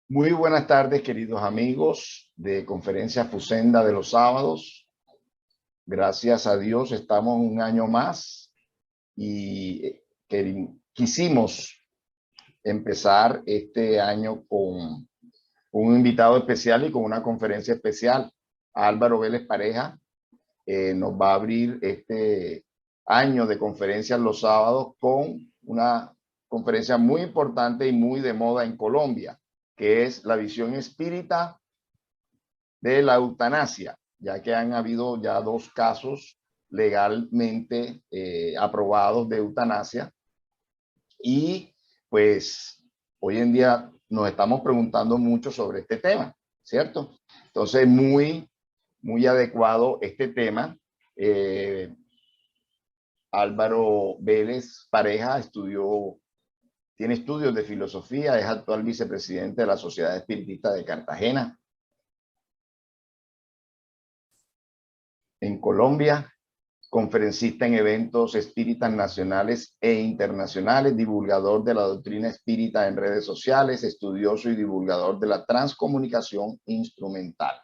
Muy buenas tardes, queridos amigos de Conferencia Fusenda de los sábados. Gracias a Dios estamos un año más y quisimos empezar este año con un invitado especial y con una conferencia especial. Álvaro Vélez Pareja nos va a abrir este año de conferencias los sábados con una conferencia muy importante y muy de moda en Colombia, que es la visión espírita de la eutanasia, ya que han habido ya 2 casos legalmente aprobados de eutanasia. Y pues hoy en día nos estamos preguntando mucho sobre este tema, ¿cierto? Entonces, muy adecuado este tema. Álvaro Vélez Pareja tiene estudios de filosofía, es actual vicepresidente de la Sociedad Espiritista de Cartagena, en Colombia, conferencista en eventos espíritas nacionales e internacionales, divulgador de la doctrina espírita en redes sociales, estudioso y divulgador de la transcomunicación instrumental.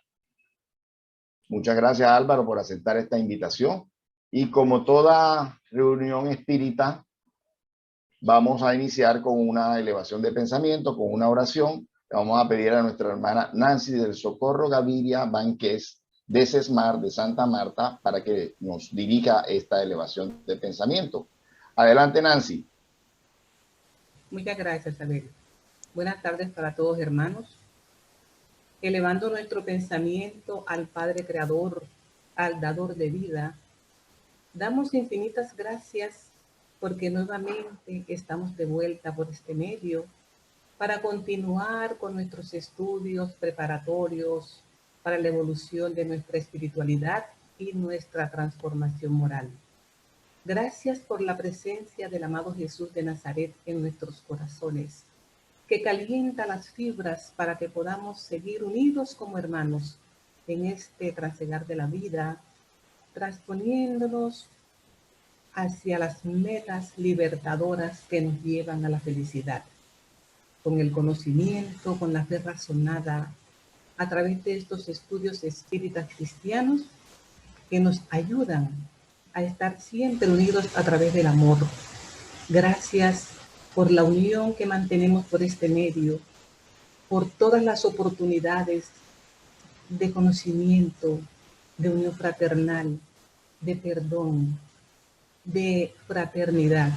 Muchas gracias, Álvaro, por aceptar esta invitación. Y como toda reunión espírita, vamos a iniciar con una elevación de pensamiento, con una oración. Le vamos a pedir a nuestra hermana Nancy del Socorro Gaviria Banqués de Sesmar, de Santa Marta, para que nos dirija esta elevación de pensamiento. Adelante, Nancy. Muchas gracias, Abel. Buenas tardes para todos, hermanos. Elevando nuestro pensamiento al Padre Creador, al Dador de vida, damos infinitas gracias porque nuevamente estamos de vuelta por este medio para continuar con nuestros estudios preparatorios para la evolución de nuestra espiritualidad y nuestra transformación moral. Gracias por la presencia del amado Jesús de Nazaret en nuestros corazones, que calienta las fibras para que podamos seguir unidos como hermanos en este trasegar de la vida, transponiéndonos hacia las metas libertadoras que nos llevan a la felicidad, con el conocimiento, con la fe razonada, a través de estos estudios espíritas cristianos que nos ayudan a estar siempre unidos a través del amor. Gracias por la unión que mantenemos por este medio, por todas las oportunidades de conocimiento, de unión fraternal, de perdón, de fraternidad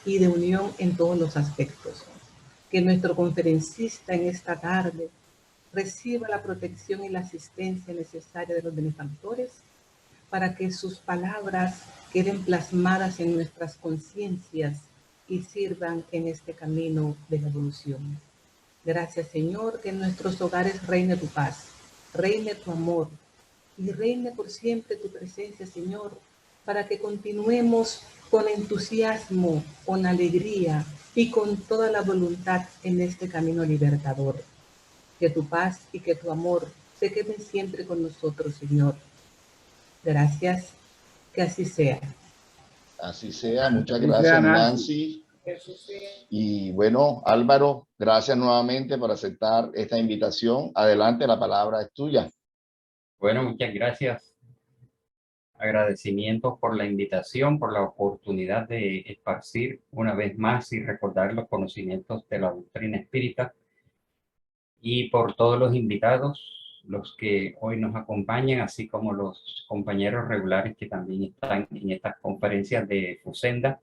y de unión en todos los aspectos. Que nuestro conferencista en esta tarde reciba la protección y la asistencia necesaria de los benefactores para que sus palabras queden plasmadas en nuestras conciencias y sirvan en este camino de la evolución. Gracias, Señor, que en nuestros hogares reine tu paz, reine tu amor y reine por siempre tu presencia, Señor, para que continuemos con entusiasmo, con alegría y con toda la voluntad en este camino libertador. Que tu paz y que tu amor se queden siempre con nosotros, Señor. Gracias, que así sea. Así sea, muchas gracias, Nancy. Y bueno, Álvaro, gracias nuevamente por aceptar esta invitación. Adelante, la palabra es tuya. Bueno, muchas gracias. Agradecimientos por la invitación, por la oportunidad de esparcir una vez más y recordar los conocimientos de la doctrina espírita, y por todos los invitados, los que hoy nos acompañan, así como los compañeros regulares que también están en estas conferencias de Fusenda.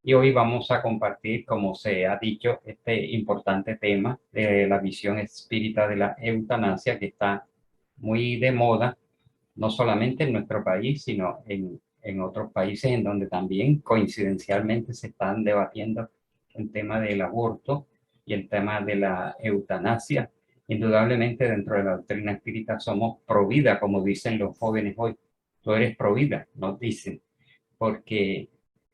Y hoy vamos a compartir, como se ha dicho, este importante tema de la visión espírita de la eutanasia, que está muy de moda, no solamente en nuestro país, sino en otros países en donde también coincidencialmente se están debatiendo el tema del aborto y el tema de la eutanasia. Indudablemente dentro de la doctrina espírita somos pro vida, como dicen los jóvenes hoy. Tú eres pro vida, nos dicen, porque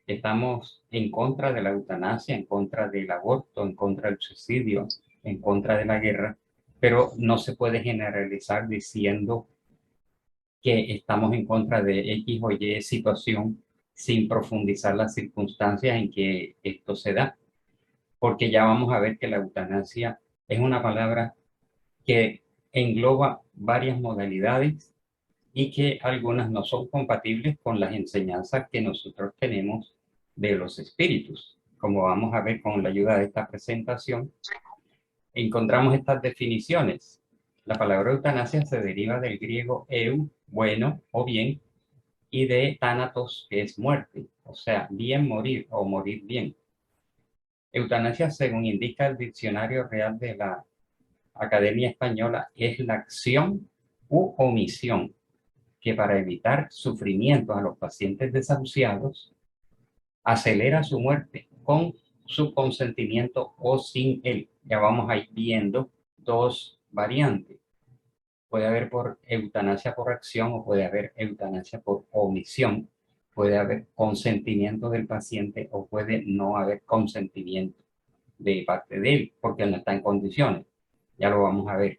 estamos en contra de la eutanasia, en contra del aborto, en contra del suicidio, en contra de la guerra, pero no se puede generalizar diciendo que estamos en contra de X o Y situación sin profundizar las circunstancias en que esto se da, porque ya vamos a ver que la eutanasia Es una palabra que engloba varias modalidades y que algunas no son compatibles con las enseñanzas que nosotros tenemos de los espíritus. Como vamos a ver con la ayuda de esta presentación, encontramos estas definiciones. La palabra eutanasia se deriva del griego eu, bueno o bien, y de thanatos, que es muerte, o sea, bien morir o morir bien. Eutanasia, según indica el Diccionario Real de la Academia Española, es la acción u omisión que, para evitar sufrimientos a los pacientes desahuciados, acelera su muerte con su consentimiento o sin él. Ya vamos a ir viendo dos variantes. Puede haber por eutanasia por acción o puede haber eutanasia por omisión. Puede haber consentimiento del paciente o puede no haber consentimiento de parte de él porque no está en condiciones. Ya lo vamos a ver.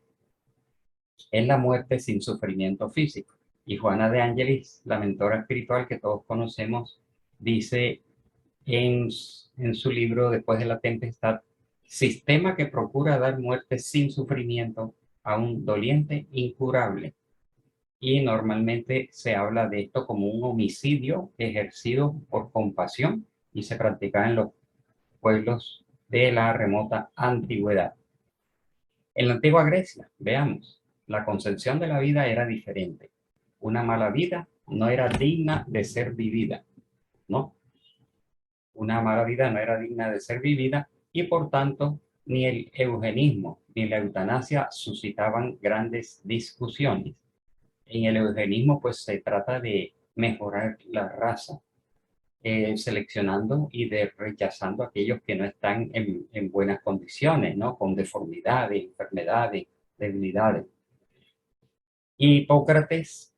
Es la muerte sin sufrimiento físico. Y Juana de Ángelis, la mentora espiritual que todos conocemos, dice en su libro Después de la Tempestad: sistema que procura dar muerte sin sufrimiento a un doliente incurable. Y normalmente se habla de esto como un homicidio ejercido por compasión y se practicaba en los pueblos de la remota antigüedad. En la antigua Grecia, veamos, la concepción de la vida era diferente. Una mala vida no era digna de ser vivida, ¿no? Una mala vida no era digna de ser vivida y por tanto ni el eugenismo ni la eutanasia suscitaban grandes discusiones. En el eugenismo pues se trata de mejorar la raza, seleccionando y rechazando a aquellos que no están en buenas condiciones, ¿no? Con deformidades, enfermedades, debilidades. Hipócrates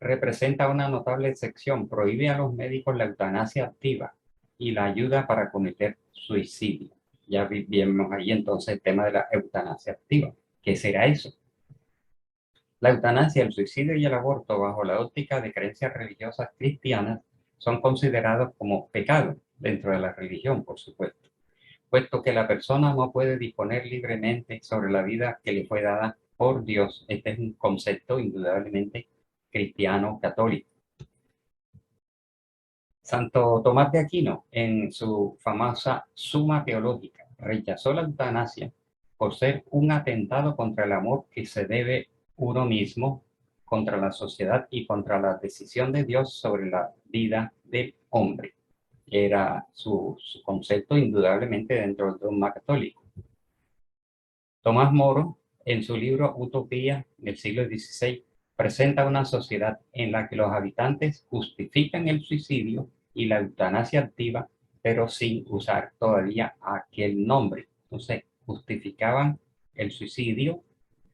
representa una notable excepción. Prohíbe a los médicos la eutanasia activa y la ayuda para cometer suicidio. Ya vimos ahí entonces el tema de la eutanasia activa. ¿Qué será eso? La eutanasia, el suicidio y el aborto, bajo la óptica de creencias religiosas cristianas, son considerados como pecados dentro de la religión, por supuesto, puesto que la persona no puede disponer libremente sobre la vida que le fue dada por Dios. Este es un concepto indudablemente cristiano católico. Santo Tomás de Aquino, en su famosa Suma Teológica, rechazó la eutanasia por ser un atentado contra el amor que se debe uno mismo, contra la sociedad y contra la decisión de Dios sobre la vida del hombre. Era su concepto indudablemente dentro del dogma católico. Tomás Moro, en su libro Utopía del siglo XVI, presenta una sociedad en la que los habitantes justifican el suicidio y la eutanasia activa, pero sin usar todavía aquel nombre. Entonces, justificaban el suicidio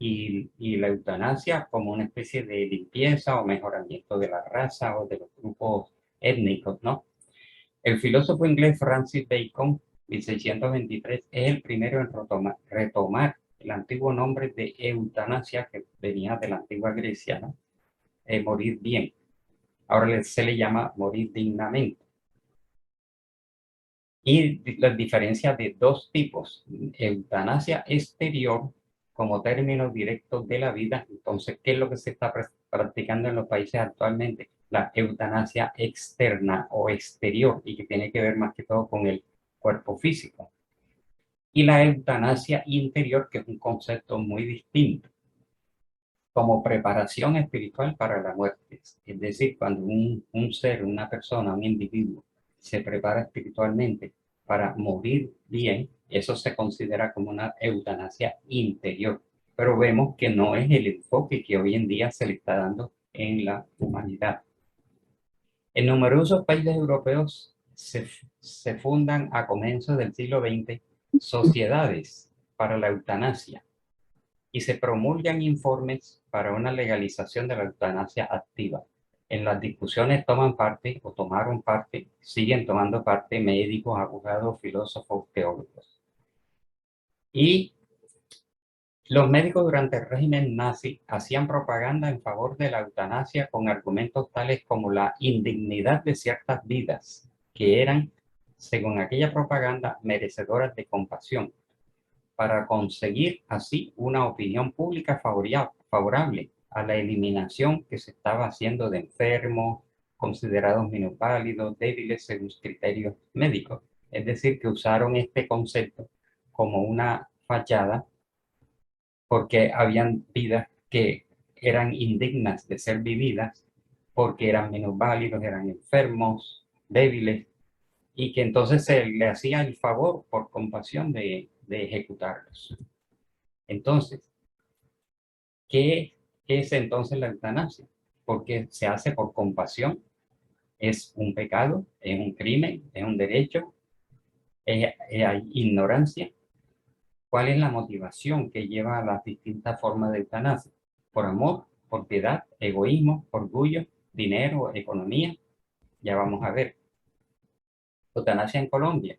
y la eutanasia como una especie de limpieza o mejoramiento de la raza o de los grupos étnicos, ¿no? El filósofo inglés Francis Bacon, 1623, es el primero en retomar el antiguo nombre de eutanasia, que venía de la antigua Grecia, ¿no? Morir bien. Ahora se le llama morir dignamente. Y las diferencias de dos tipos: eutanasia exterior como término directo de la vida. Entonces, ¿qué es lo que se está practicando en los países actualmente? La eutanasia externa o exterior, y que tiene que ver más que todo con el cuerpo físico. Y la eutanasia interior, que es un concepto muy distinto, como preparación espiritual para la muerte. Es decir, cuando un ser, una persona, un individuo se prepara espiritualmente para morir bien, eso se considera como una eutanasia interior. Pero vemos que no es el enfoque que hoy en día se le está dando en la humanidad. En numerosos países europeos se fundan a comienzos del siglo XX sociedades para la eutanasia y se promulgan informes para una legalización de la eutanasia activa. En las discusiones tomaron parte, siguen tomando parte médicos, abogados, filósofos, teólogos. Y los médicos durante el régimen nazi hacían propaganda en favor de la eutanasia con argumentos tales como la indignidad de ciertas vidas, que eran, según aquella propaganda, merecedoras de compasión. para conseguir así una opinión pública favorable a la eliminación que se estaba haciendo de enfermos, considerados minusválidos, débiles según criterios médicos. Es decir, que usaron este concepto como una fachada porque habían vidas que eran indignas de ser vividas porque eran minusválidos, eran enfermos, débiles, y que entonces se le hacía el favor por compasión de ejecutarlos. Entonces, ¿qué es entonces la eutanasia? Porque se hace por compasión, es un pecado, es un crimen, es un derecho, hay ignorancia. ¿Cuál es la motivación que lleva a las distintas formas de eutanasia? Por amor, por piedad, egoísmo, orgullo, dinero, economía. Ya vamos a ver. Eutanasia en Colombia.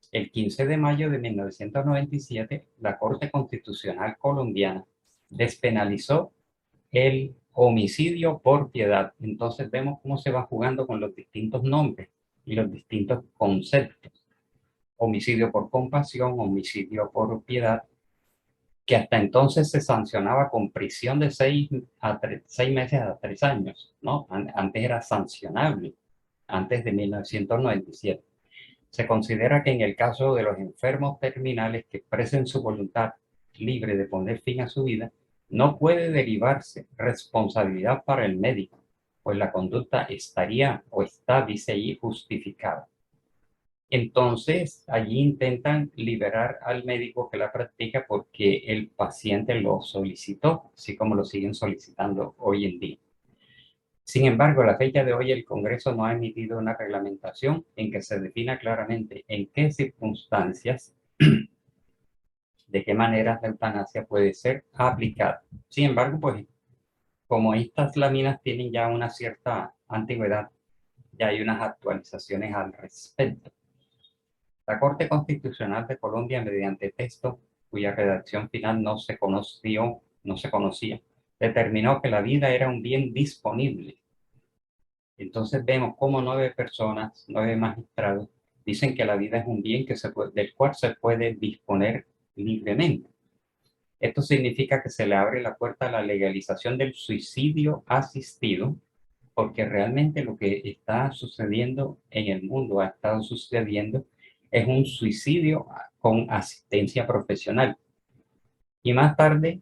El 15 de mayo de 1997, la Corte Constitucional colombiana despenalizó el homicidio por piedad. Entonces vemos cómo se va jugando con los distintos nombres y los distintos conceptos. Homicidio por compasión, homicidio por piedad, que hasta entonces se sancionaba con prisión de 6 meses a 3 años, ¿no? Antes era sancionable, antes de 1997. Se considera que en el caso de los enfermos terminales que expresen su voluntad libre de poner fin a su vida, no puede derivarse responsabilidad para el médico, pues la conducta estaría o está, dice allí, justificada. Entonces, allí intentan liberar al médico que la practica porque el paciente lo solicitó, así como lo siguen solicitando hoy en día. Sin embargo, a la fecha de hoy el Congreso no ha emitido una reglamentación en que se defina claramente en qué circunstancias, de qué manera la eutanasia puede ser aplicada. Sin embargo, pues como estas láminas tienen ya una cierta antigüedad, ya hay unas actualizaciones al respecto. La Corte Constitucional de Colombia, mediante texto cuya redacción final no se conocía, determinó que la vida era un bien disponible. Entonces vemos cómo 9 personas, 9 magistrados, dicen que la vida es un bien del cual se puede disponer libremente. Esto significa que se le abre la puerta a la legalización del suicidio asistido, porque realmente lo que está sucediendo en el mundo, ha estado sucediendo, es un suicidio con asistencia profesional. Y más tarde,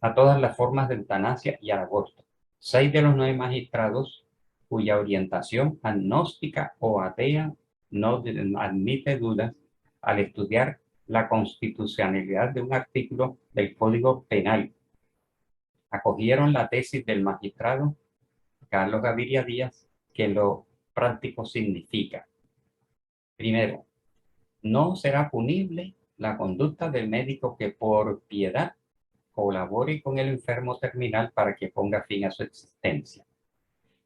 a todas las formas de eutanasia y al aborto. 6 de los 9 magistrados cuya orientación agnóstica o atea no admite dudas al estudiar la constitucionalidad de un artículo del Código Penal. Acogieron la tesis del magistrado Carlos Gaviria Díaz, que lo práctico significa: primero, no será punible la conducta del médico que por piedad colabore con el enfermo terminal para que ponga fin a su existencia.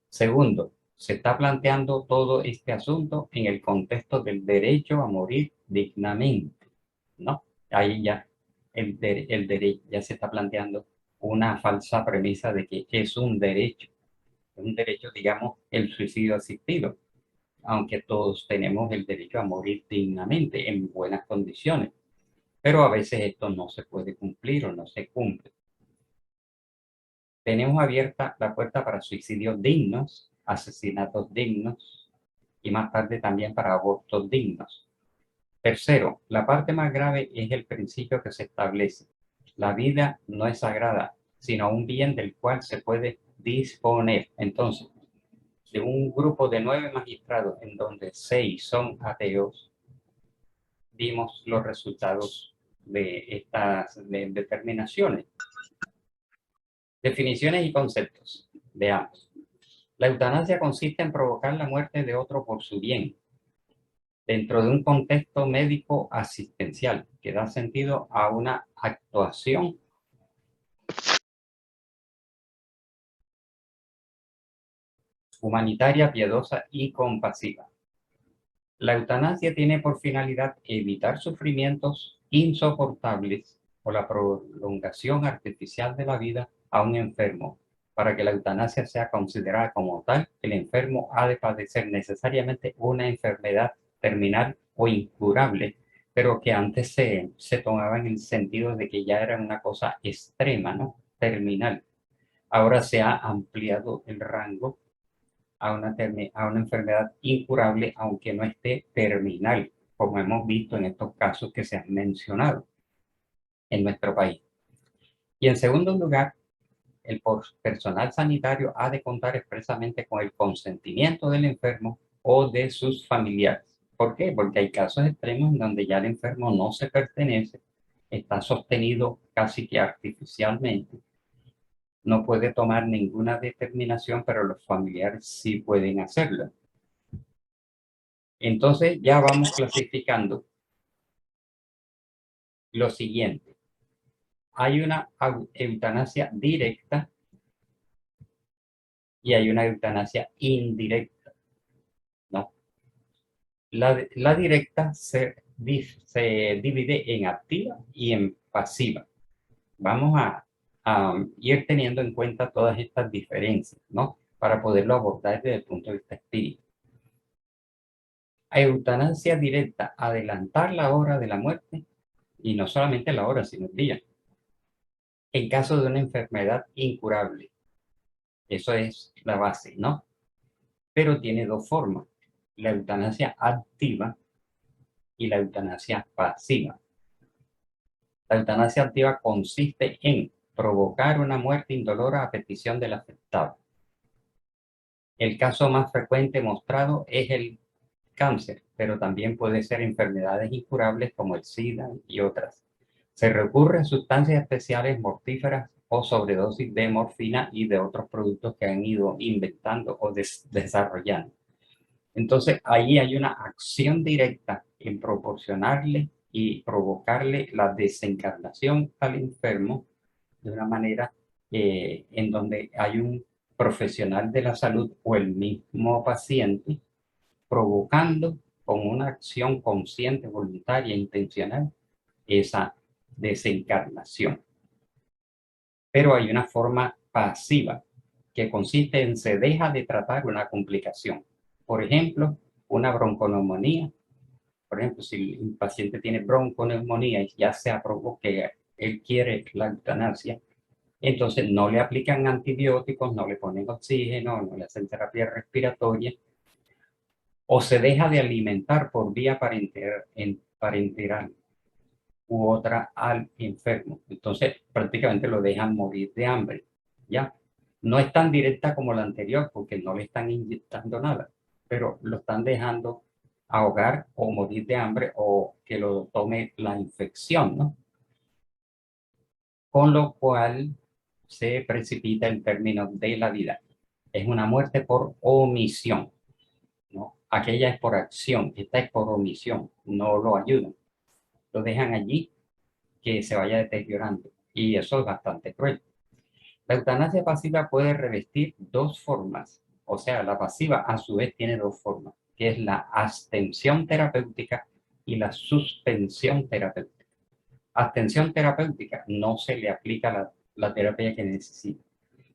Segundo, se está planteando todo este asunto en el contexto del derecho a morir dignamente, ¿no? Ahí ya ya se está planteando una falsa premisa de que es un derecho, digamos, el suicidio asistido, aunque todos tenemos el derecho a morir dignamente, en buenas condiciones, pero a veces esto no se puede cumplir o no se cumple. Tenemos abierta la puerta para suicidios dignos, asesinatos dignos y más tarde también para abortos dignos. Tercero, la parte más grave es el principio que se establece: la vida no es sagrada, sino un bien del cual se puede disponer. Entonces, de un grupo de 9 magistrados en donde 6 son ateos, vimos los resultados de estas determinaciones. Definiciones y conceptos. Veamos. La eutanasia consiste en provocar la muerte de otro por su bien, dentro de un contexto médico asistencial que da sentido a una actuación humanitaria, piadosa y compasiva. La eutanasia tiene por finalidad evitar sufrimientos insoportables o la prolongación artificial de la vida a un enfermo. Para que la eutanasia sea considerada como tal, el enfermo ha de padecer necesariamente una enfermedad terminal o incurable, pero que antes se tomaba en el sentido de que ya era una cosa extrema, ¿no? Terminal. Ahora se ha ampliado el rango a una enfermedad incurable, aunque no esté terminal, como hemos visto en estos casos que se han mencionado en nuestro país. Y en segundo lugar, el personal sanitario ha de contar expresamente con el consentimiento del enfermo o de sus familiares. ¿Por qué? Porque hay casos extremos en donde ya el enfermo no se pertenece, está sostenido casi que artificialmente, no puede tomar ninguna determinación, pero los familiares sí pueden hacerlo. Entonces ya vamos clasificando lo siguiente. Hay una eutanasia directa y hay una eutanasia indirecta, ¿no? La directa se divide en activa y en pasiva. Vamos a ir teniendo en cuenta todas estas diferencias, ¿no? Para poderlo abordar desde el punto de vista espírita. Eutanasia directa, adelantar la hora de la muerte, y no solamente la hora, sino el día, en caso de una enfermedad incurable. Eso es la base, ¿no? Pero tiene dos formas, la eutanasia activa y la eutanasia pasiva. La eutanasia activa consiste en provocar una muerte indolora a petición del afectado. El caso más frecuente mostrado es el cáncer, pero también puede ser enfermedades incurables como el SIDA y otras. Se recurre a sustancias especiales mortíferas o sobredosis de morfina y de otros productos que han ido inventando o desarrollando. Entonces, ahí hay una acción directa en proporcionarle y provocarle la desencarnación al enfermo de una manera en donde hay un profesional de la salud o el mismo paciente provocando con una acción consciente, voluntaria, intencional, esa desencarnación. Pero hay una forma pasiva que consiste en se deja de tratar una complicación. Por ejemplo, una bronconeumonía. Por ejemplo, si el paciente tiene bronconeumonía y ya se aprobó que él quiere la eutanasia, entonces no le aplican antibióticos, no le ponen oxígeno, no le hacen terapia respiratoria, o se deja de alimentar por vía parenteral u otra al enfermo. Entonces prácticamente lo dejan morir de hambre, ¿ya? No es tan directa como la anterior porque no le están inyectando nada, pero lo están dejando ahogar o morir de hambre o que lo tome la infección, ¿no? Con lo cual se precipita el término de la vida. Es una muerte por omisión, ¿no? Aquella es por acción, esta es por omisión, no lo ayudan. Lo dejan allí que se vaya deteriorando y eso es bastante cruel. La eutanasia pasiva puede revestir dos formas, o sea, la pasiva a su vez tiene dos formas, que es la abstención terapéutica y la suspensión terapéutica. Abstención terapéutica, no se le aplica la terapia que necesita.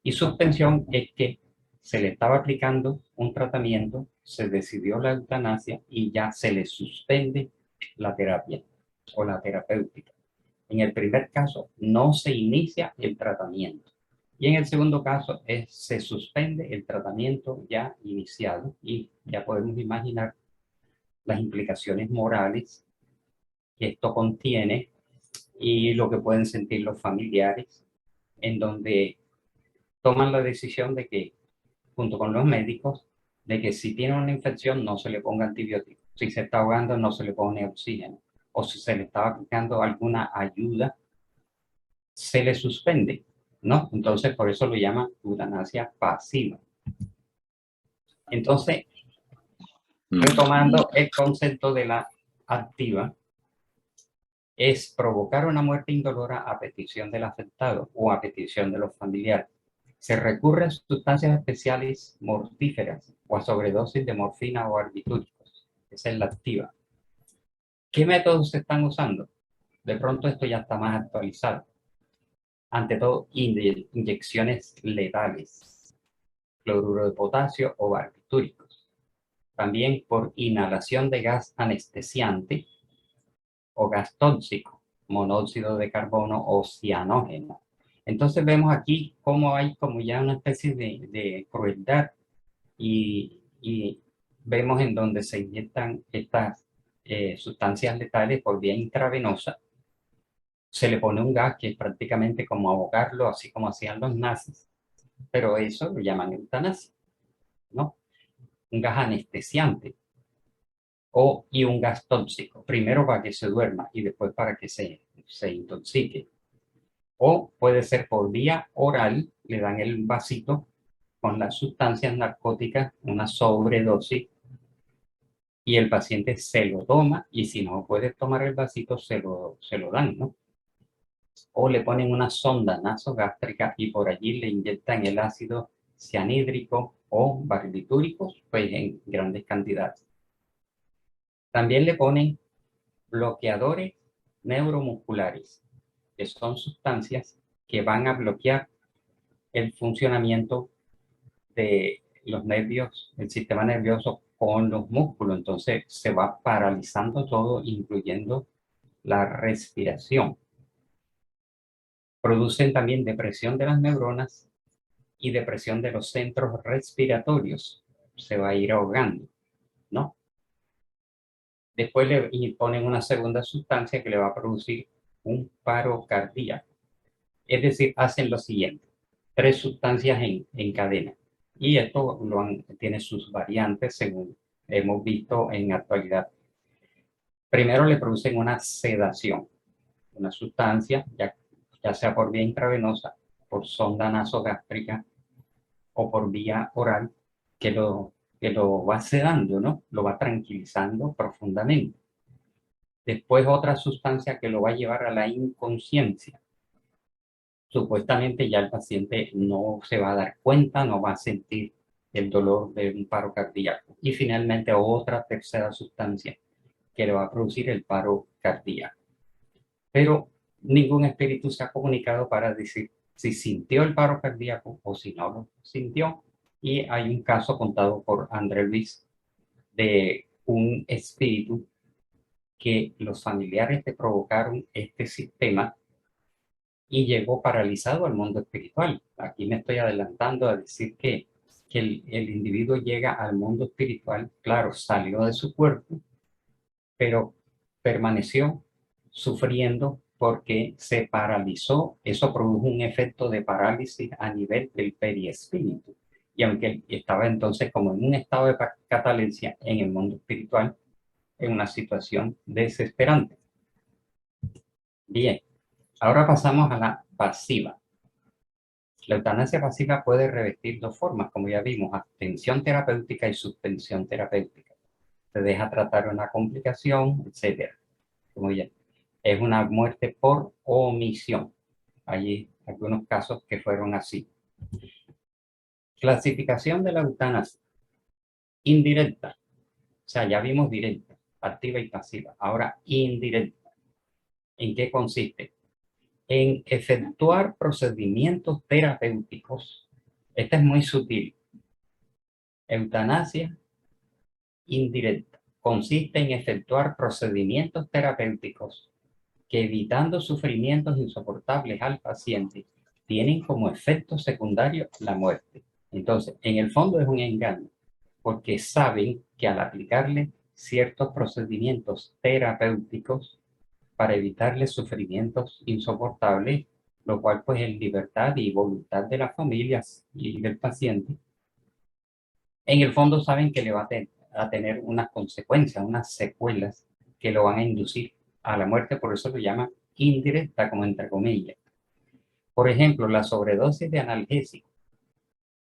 Y suspensión es que se le estaba aplicando un tratamiento, se decidió la eutanasia y ya se le suspende la terapia o la terapéutica. En el primer caso no se inicia el tratamiento y en el segundo caso se suspende el tratamiento ya iniciado y ya podemos imaginar las implicaciones morales que esto contiene y lo que pueden sentir los familiares en donde toman la decisión de que, junto con los médicos, de que si tiene una infección no se le ponga antibiótico, si se está ahogando no se le pone oxígeno, o si se le está aplicando alguna ayuda, se le suspende, ¿no? Entonces, por eso lo llaman eutanasia pasiva. Entonces, retomando el concepto de la activa, es provocar una muerte indolora a petición del afectado o a petición de los familiares. Se recurre a sustancias especiales mortíferas o a sobredosis de morfina o barbitúricos. Esa es la activa. ¿Qué métodos se están usando? De pronto esto ya está más actualizado. Ante todo, inyecciones letales, cloruro de potasio o barbitúricos. También por inhalación de gas anestesiante o gas tóxico, monóxido de carbono o cianógeno. Entonces vemos aquí cómo hay como ya una especie de crueldad y vemos en donde se inyectan estas sustancias letales por vía intravenosa. Se le pone un gas que es prácticamente como ahogarlo, así como hacían los nazis, pero eso lo llaman eutanasia, ¿no? Un gas anestesiante y un gas tóxico, primero para que se duerma y después para que se intoxique. O puede ser por vía oral, le dan el vasito con las sustancias narcóticas, una sobredosis, y el paciente se lo toma, y si no puede tomar el vasito, se lo dan, ¿no? O le ponen una sonda nasogástrica y por allí le inyectan el ácido cianhídrico o barbitúricos, pues en grandes cantidades. También le ponen bloqueadores neuromusculares, que son sustancias que van a bloquear el funcionamiento de los nervios, el sistema nervioso con los músculos. Entonces se va paralizando todo, incluyendo la respiración. Producen también depresión de las neuronas y depresión de los centros respiratorios. Se va a ir ahogando, ¿no? Después le ponen una segunda sustancia que le va a producir un paro cardíaco. Es decir, hacen lo siguiente: 3 sustancias en cadena. Y esto tiene sus variantes según hemos visto en actualidad. Primero le producen una sedación, una sustancia, ya sea por vía intravenosa, por sonda nasogástrica o por vía oral, que lo va sedando, ¿no? Lo va tranquilizando profundamente. Después otra sustancia que lo va a llevar a la inconsciencia. Supuestamente ya el paciente no se va a dar cuenta, no va a sentir el dolor de un paro cardíaco. Y finalmente otra tercera sustancia que le va a producir el paro cardíaco. Pero ningún espíritu se ha comunicado para decir si sintió el paro cardíaco o si no lo sintió. Y hay un caso contado por André Luis de un espíritu que los familiares le provocaron este sistema y llegó paralizado al mundo espiritual. Aquí me estoy adelantando a decir que el individuo llega al mundo espiritual, claro, salió de su cuerpo, pero permaneció sufriendo porque se paralizó. Eso produjo un efecto de parálisis a nivel del periespíritu. Y aunque él estaba entonces como en un estado de catalencia en el mundo espiritual, en una situación desesperante. Bien, ahora pasamos a la pasiva. La eutanasia pasiva puede revestir 2 formas, como ya vimos: atención terapéutica y suspensión terapéutica. Se deja tratar una complicación, etcétera. Como ya es una muerte por omisión. Hay algunos casos que fueron así. Clasificación de la eutanasia: indirecta. O sea, ya vimos directa, activa y pasiva. Ahora indirecta. ¿En qué consiste? En efectuar procedimientos terapéuticos. Esta es muy sutil. Eutanasia indirecta consiste en efectuar procedimientos terapéuticos que, evitando sufrimientos insoportables al paciente, tienen como efecto secundario la muerte. Entonces, en el fondo es un engaño, porque saben que al aplicarle ciertos procedimientos terapéuticos para evitarle sufrimientos insoportables, lo cual pues en libertad y voluntad de las familias y del paciente, en el fondo saben que le va a tener unas consecuencias, unas secuelas que lo van a inducir a la muerte. Por eso lo llaman indirecta, como entre comillas. Por ejemplo, la sobredosis de analgésicos,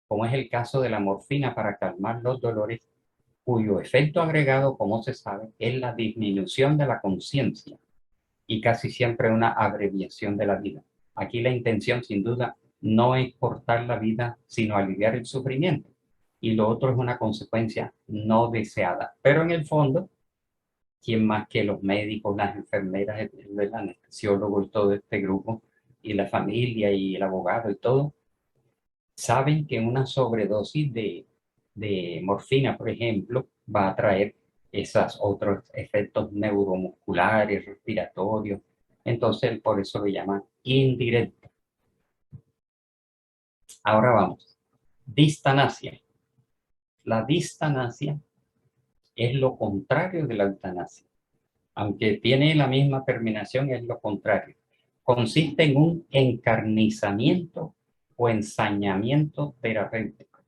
como es el caso de la morfina para calmar los dolores, cuyo efecto agregado, como se sabe, es la disminución de la conciencia y casi siempre una abreviación de la vida. Aquí la intención, sin duda, no es cortar la vida, sino aliviar el sufrimiento. Y lo otro es una consecuencia no deseada. Pero en el fondo, ¿quién más que los médicos, las enfermeras, el anestesiólogo y todo este grupo, y la familia y el abogado y todo, saben que una sobredosis de morfina, por ejemplo, va a traer esos otros efectos neuromusculares, respiratorios. Entonces, por eso lo llaman indirecta. Ahora vamos. Distanasia. La distanasia es lo contrario de la eutanasia. Aunque tiene la misma terminación, es lo contrario. Consiste en un encarnizamiento o ensañamiento terapéutico,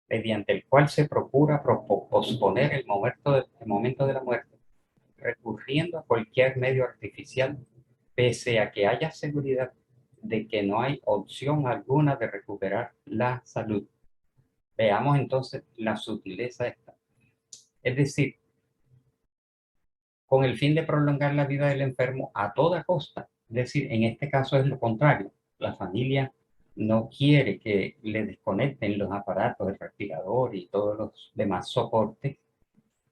mediante el cual se procura posponer el momento de la muerte, recurriendo a cualquier medio artificial, pese a que haya seguridad de que no hay opción alguna de recuperar la salud. Veamos entonces la sutileza esta. Es decir, con el fin de prolongar la vida del enfermo a toda costa. Es decir, en este caso es lo contrario. La familia no quiere que le desconecten los aparatos, el respirador y todos los demás soportes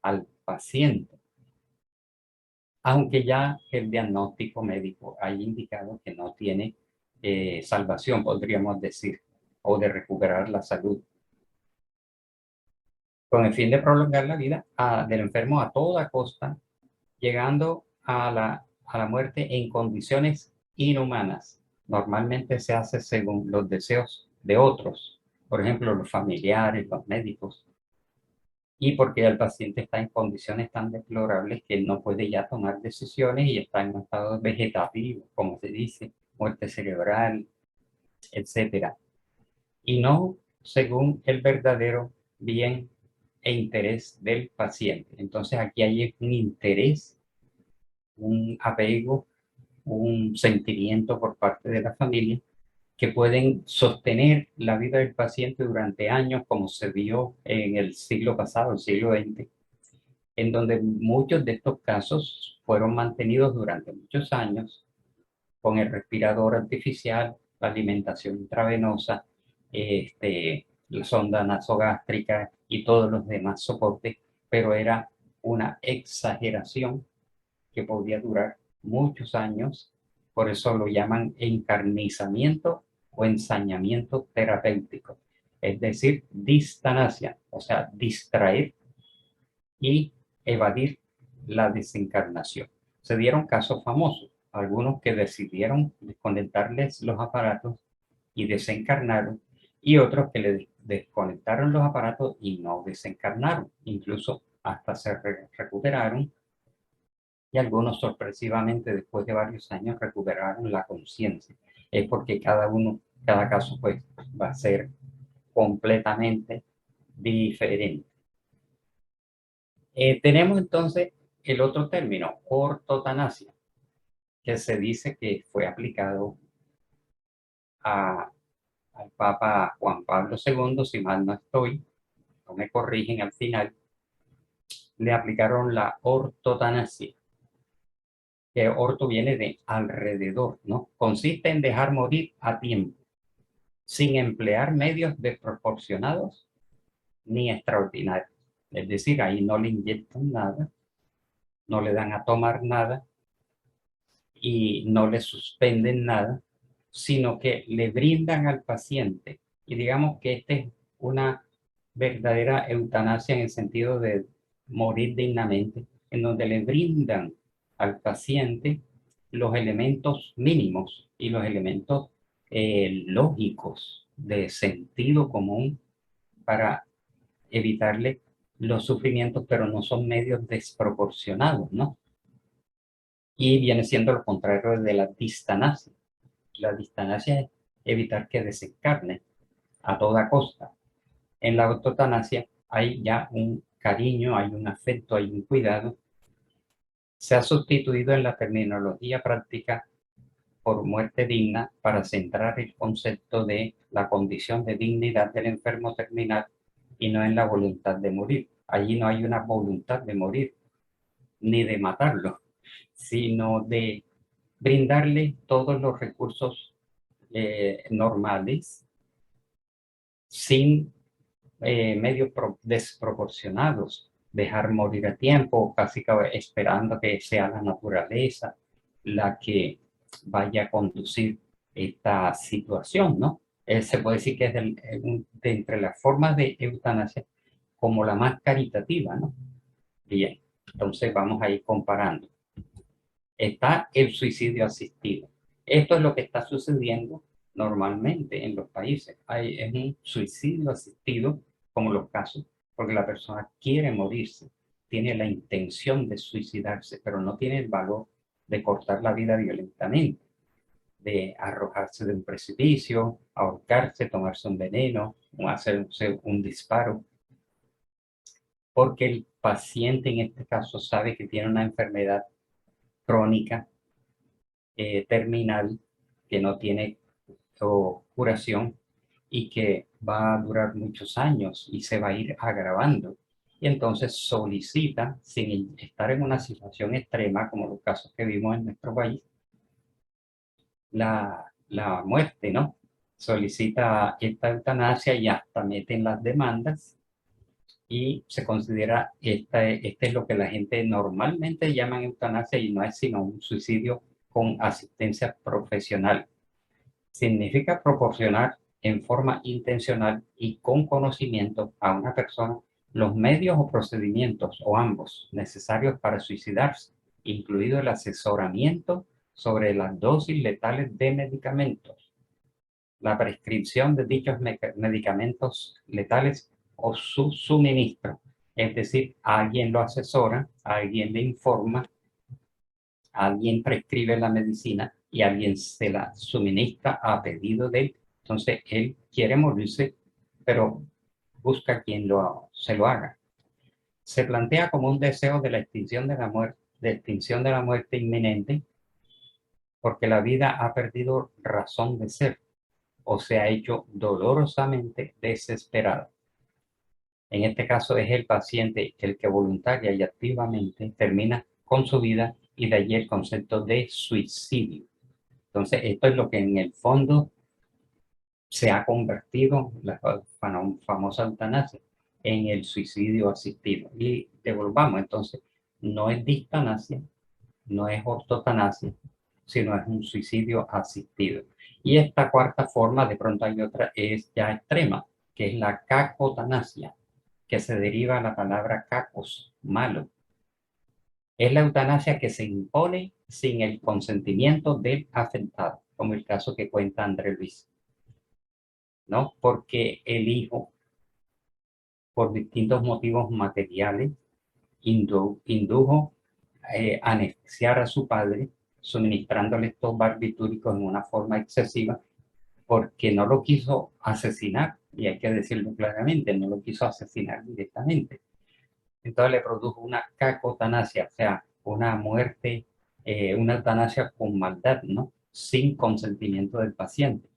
al paciente. Aunque ya el diagnóstico médico ha indicado que no tiene salvación, podríamos decir, o de recuperar la salud. Con el fin de prolongar la vida del enfermo a toda costa, llegando a la muerte en condiciones inhumanas. Normalmente se hace según los deseos de otros, por ejemplo, los familiares, los médicos, y porque el paciente está en condiciones tan deplorables que no puede ya tomar decisiones y está en un estado vegetativo, como se dice, muerte cerebral, etc. Y no según el verdadero bien e interés del paciente. Entonces aquí hay un interés, un apego, un sentimiento por parte de la familia que pueden sostener la vida del paciente durante años, como se vio en el siglo pasado, el siglo XX, en donde muchos de estos casos fueron mantenidos durante muchos años con el respirador artificial, la alimentación intravenosa, la sonda nasogástrica y todos los demás soportes, pero era una exageración que podía durar muchos años, por eso lo llaman encarnizamiento o ensañamiento terapéutico, es decir, distanasia, o sea, distraer y evadir la desencarnación. Se dieron casos famosos, algunos que decidieron desconectarles los aparatos y desencarnaron, y otros que le desconectaron los aparatos y no desencarnaron, incluso hasta se recuperaron, y algunos sorpresivamente después de varios años recuperaron la conciencia. Es porque cada caso pues va a ser completamente diferente. Tenemos entonces el otro término, ortotanasia, que se dice que fue aplicado al Papa Juan Pablo II, si mal no estoy, no me corrigen al final, le aplicaron la ortotanasia, que orto viene de alrededor, ¿no? Consiste en dejar morir a tiempo, sin emplear medios desproporcionados ni extraordinarios. Es decir, ahí no le inyectan nada, no le dan a tomar nada y no le suspenden nada, sino que le brindan al paciente. Y digamos que esta es una verdadera eutanasia en el sentido de morir dignamente, en donde le brindan al paciente los elementos mínimos y los elementos lógicos de sentido común para evitarle los sufrimientos, pero no son medios desproporcionados, ¿no? Y viene siendo lo contrario de la distanasia. La distanasia es evitar que desencarne a toda costa. En la ortotanasia hay ya un cariño, hay un afecto, hay un cuidado. Se ha sustituido en la terminología práctica por muerte digna para centrar el concepto de la condición de dignidad del enfermo terminal y no en la voluntad de morir. Allí no hay una voluntad de morir ni de matarlo, sino de brindarle todos los recursos normales sin medios desproporcionados, dejar morir a tiempo, casi esperando que sea la naturaleza la que vaya a conducir esta situación, ¿no? Se puede decir que es de entre las formas de eutanasia como la más caritativa, ¿no? Bien, entonces vamos a ir comparando. Está el suicidio asistido. Esto es lo que está sucediendo normalmente en los países. Es un suicidio asistido, como los casos, porque la persona quiere morirse, tiene la intención de suicidarse, pero no tiene el valor de cortar la vida violentamente, de arrojarse de un precipicio, ahorcarse, tomarse un veneno, o hacerse un disparo, porque el paciente en este caso sabe que tiene una enfermedad crónica, terminal, que no tiene curación y que va a durar muchos años y se va a ir agravando. Y entonces solicita, sin estar en una situación extrema, como los casos que vimos en nuestro país, la muerte, ¿no? Solicita esta eutanasia y hasta meten las demandas y se considera, este es lo que la gente normalmente llama eutanasia y no es sino un suicidio con asistencia profesional. Significa proporcionar en forma intencional y con conocimiento a una persona los medios o procedimientos o ambos necesarios para suicidarse, incluido el asesoramiento sobre las dosis letales de medicamentos, la prescripción de dichos medicamentos letales o su suministro. Es decir, alguien lo asesora, alguien le informa, alguien prescribe la medicina y alguien se la suministra a pedido de él. Entonces, él quiere morirse, pero busca quien se lo haga. Se plantea como un deseo de la extinción de la muerte inminente, porque la vida ha perdido razón de ser o se ha hecho dolorosamente desesperada. En este caso es el paciente el que voluntaria y activamente termina con su vida, y de allí el concepto de suicidio. Entonces, esto es lo que en el fondo se ha convertido, la famosa eutanasia, en el suicidio asistido. Y devolvamos, entonces, no es distanasia, no es ortotanasia, sino es un suicidio asistido. Y esta cuarta forma, de pronto hay otra, es ya extrema, que es la cacotanasia, que se deriva de la palabra cacos, malo. Es la eutanasia que se impone sin el consentimiento del afectado, como el caso que cuenta André Luis, ¿no? Porque el hijo, por distintos motivos materiales, indujo a anestesiar a su padre, suministrándole estos barbitúricos en una forma excesiva, porque no lo quiso asesinar, y hay que decirlo claramente, no lo quiso asesinar directamente. Entonces le produjo una cacotanasia, o sea, una muerte, una eutanasia con maldad, ¿no? Sin consentimiento del paciente.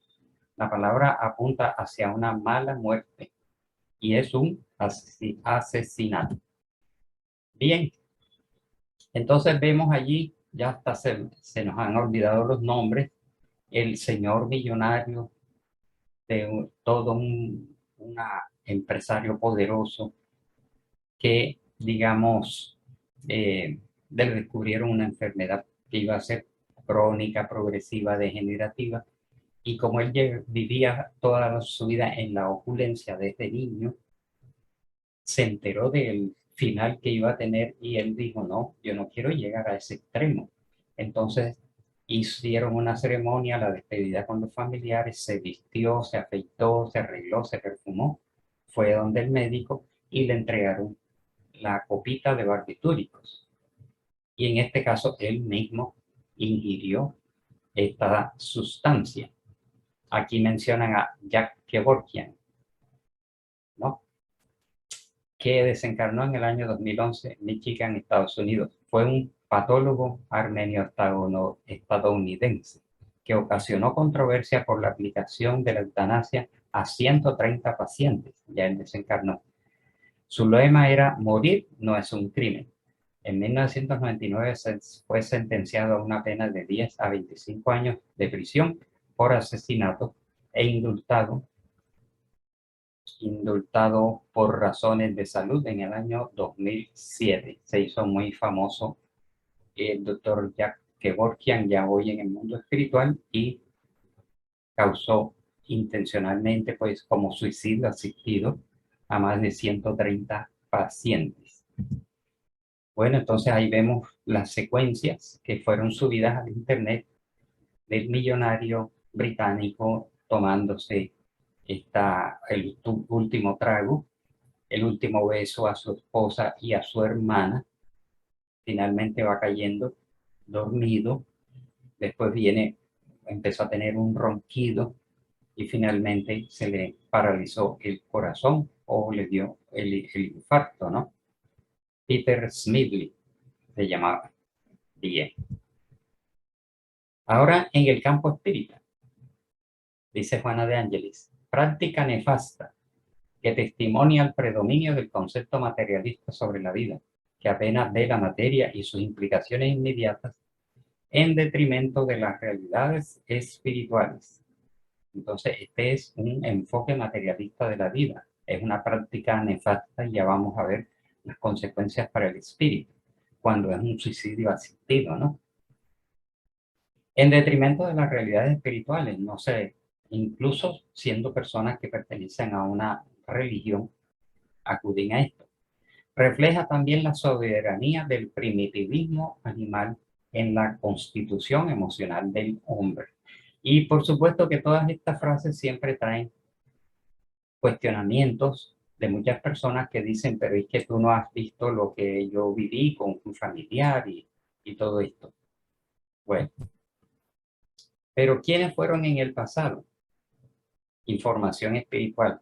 La palabra apunta hacia una mala muerte y es un asesinato. Bien, entonces vemos allí, ya hasta se nos han olvidado los nombres, el señor millonario de todo un empresario poderoso que, digamos, le descubrieron una enfermedad que iba a ser crónica, progresiva, degenerativa, y como él vivía toda su vida en la opulencia desde niño, se enteró del final que iba a tener y él dijo, no, yo no quiero llegar a ese extremo. Entonces hicieron una ceremonia, la despedida con los familiares, se vistió, se afeitó, se arregló, se perfumó, fue donde el médico y le entregaron la copita de barbitúricos. Y en este caso él mismo ingirió esta sustancia. Aquí mencionan a Jack Kevorkian, ¿no? Que desencarnó en el año 2011 en Michigan, Estados Unidos. Fue un patólogo armenio-estadounidense que ocasionó controversia por la aplicación de la eutanasia a 130 pacientes. Ya él desencarnó. Su lema era: morir no es un crimen. En 1999 fue sentenciado a una pena de 10 a 25 años de prisión por asesinato e indultado por razones de salud en el año 2007. Se hizo muy famoso el doctor Jack Kevorkian ya hoy en el mundo espiritual y causó intencionalmente, pues, como suicidio asistido a más de 130 pacientes. Bueno, entonces ahí vemos las secuencias que fueron subidas al internet del millonario británico tomándose último trago, el último beso a su esposa y a su hermana. Finalmente va cayendo dormido. Después empezó a tener un ronquido y finalmente se le paralizó el corazón o le dio el infarto, ¿no? Peter Smedley se llamaba. Bien. Ahora en el campo espírita, dice Juana de Ángelis, práctica nefasta que testimonia el predominio del concepto materialista sobre la vida, que apenas ve la materia y sus implicaciones inmediatas en detrimento de las realidades espirituales. Entonces, este es un enfoque materialista de la vida. Es una práctica nefasta y ya vamos a ver las consecuencias para el espíritu, cuando es un suicidio asistido, ¿no? En detrimento de las realidades espirituales, no sé, incluso siendo personas que pertenecen a una religión, acuden a esto. Refleja también la soberanía del primitivismo animal en la constitución emocional del hombre. Y por supuesto que todas estas frases siempre traen cuestionamientos de muchas personas que dicen, pero es que tú no has visto lo que yo viví con un familiar y todo esto. Bueno, pero ¿quiénes fueron en el pasado? Información espiritual.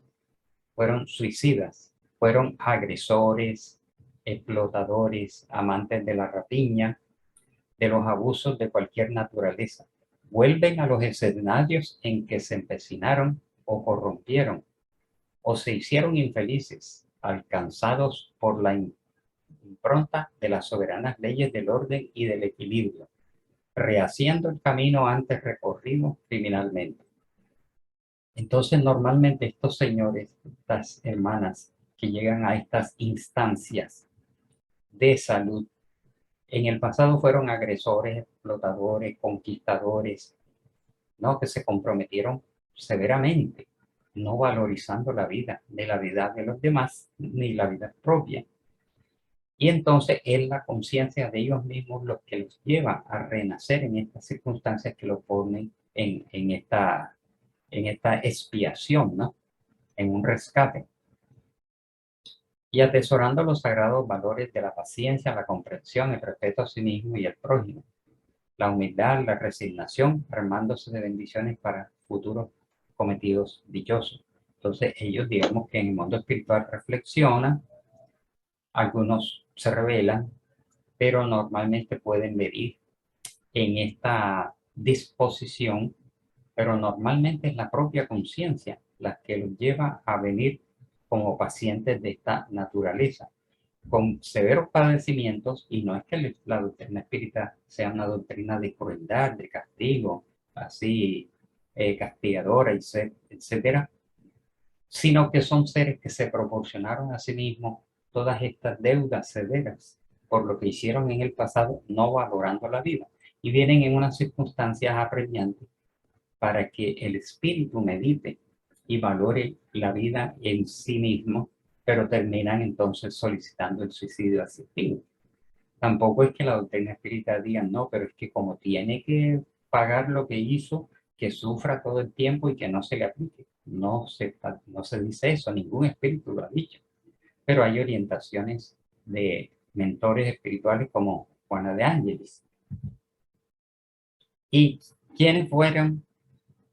Fueron suicidas, fueron agresores, explotadores, amantes de la rapiña, de los abusos de cualquier naturaleza. Vuelven a los escenarios en que se empecinaron o corrompieron o se hicieron infelices, alcanzados por la impronta de las soberanas leyes del orden y del equilibrio, rehaciendo el camino antes recorrido criminalmente. Entonces, normalmente estos señores, estas hermanas que llegan a estas instancias de salud, en el pasado fueron agresores, explotadores, conquistadores, ¿no? Que se comprometieron severamente, no valorizando la vida, ni la vida de los demás, ni la vida propia. Y entonces es la conciencia de ellos mismos lo que los lleva a renacer en estas circunstancias que los ponen en esta expiación, ¿no? En un rescate. Y atesorando los sagrados valores de la paciencia, la comprensión, el respeto a sí mismo y al prójimo, la humildad, la resignación, armándose de bendiciones para futuros cometidos dichosos. Entonces ellos, digamos que en el mundo espiritual reflexionan, algunos se rebelan, pero normalmente pueden medir en esta disposición, pero normalmente es la propia conciencia la que los lleva a venir como pacientes de esta naturaleza, con severos padecimientos, y no es que la doctrina espírita sea una doctrina de crueldad, de castigo, así castigadora, etcétera, sino que son seres que se proporcionaron a sí mismos todas estas deudas severas por lo que hicieron en el pasado, no valorando la vida, y vienen en unas circunstancias apremiantes para que el espíritu medite y valore la vida en sí mismo, pero terminan entonces solicitando el suicidio asistido. Tampoco es que la doctrina espírita diga, no, pero es que como tiene que pagar lo que hizo, que sufra todo el tiempo y que no se le aplique. No se dice eso, ningún espíritu lo ha dicho. Pero hay orientaciones de mentores espirituales como Juana de Ángelis. ¿Y quiénes fueron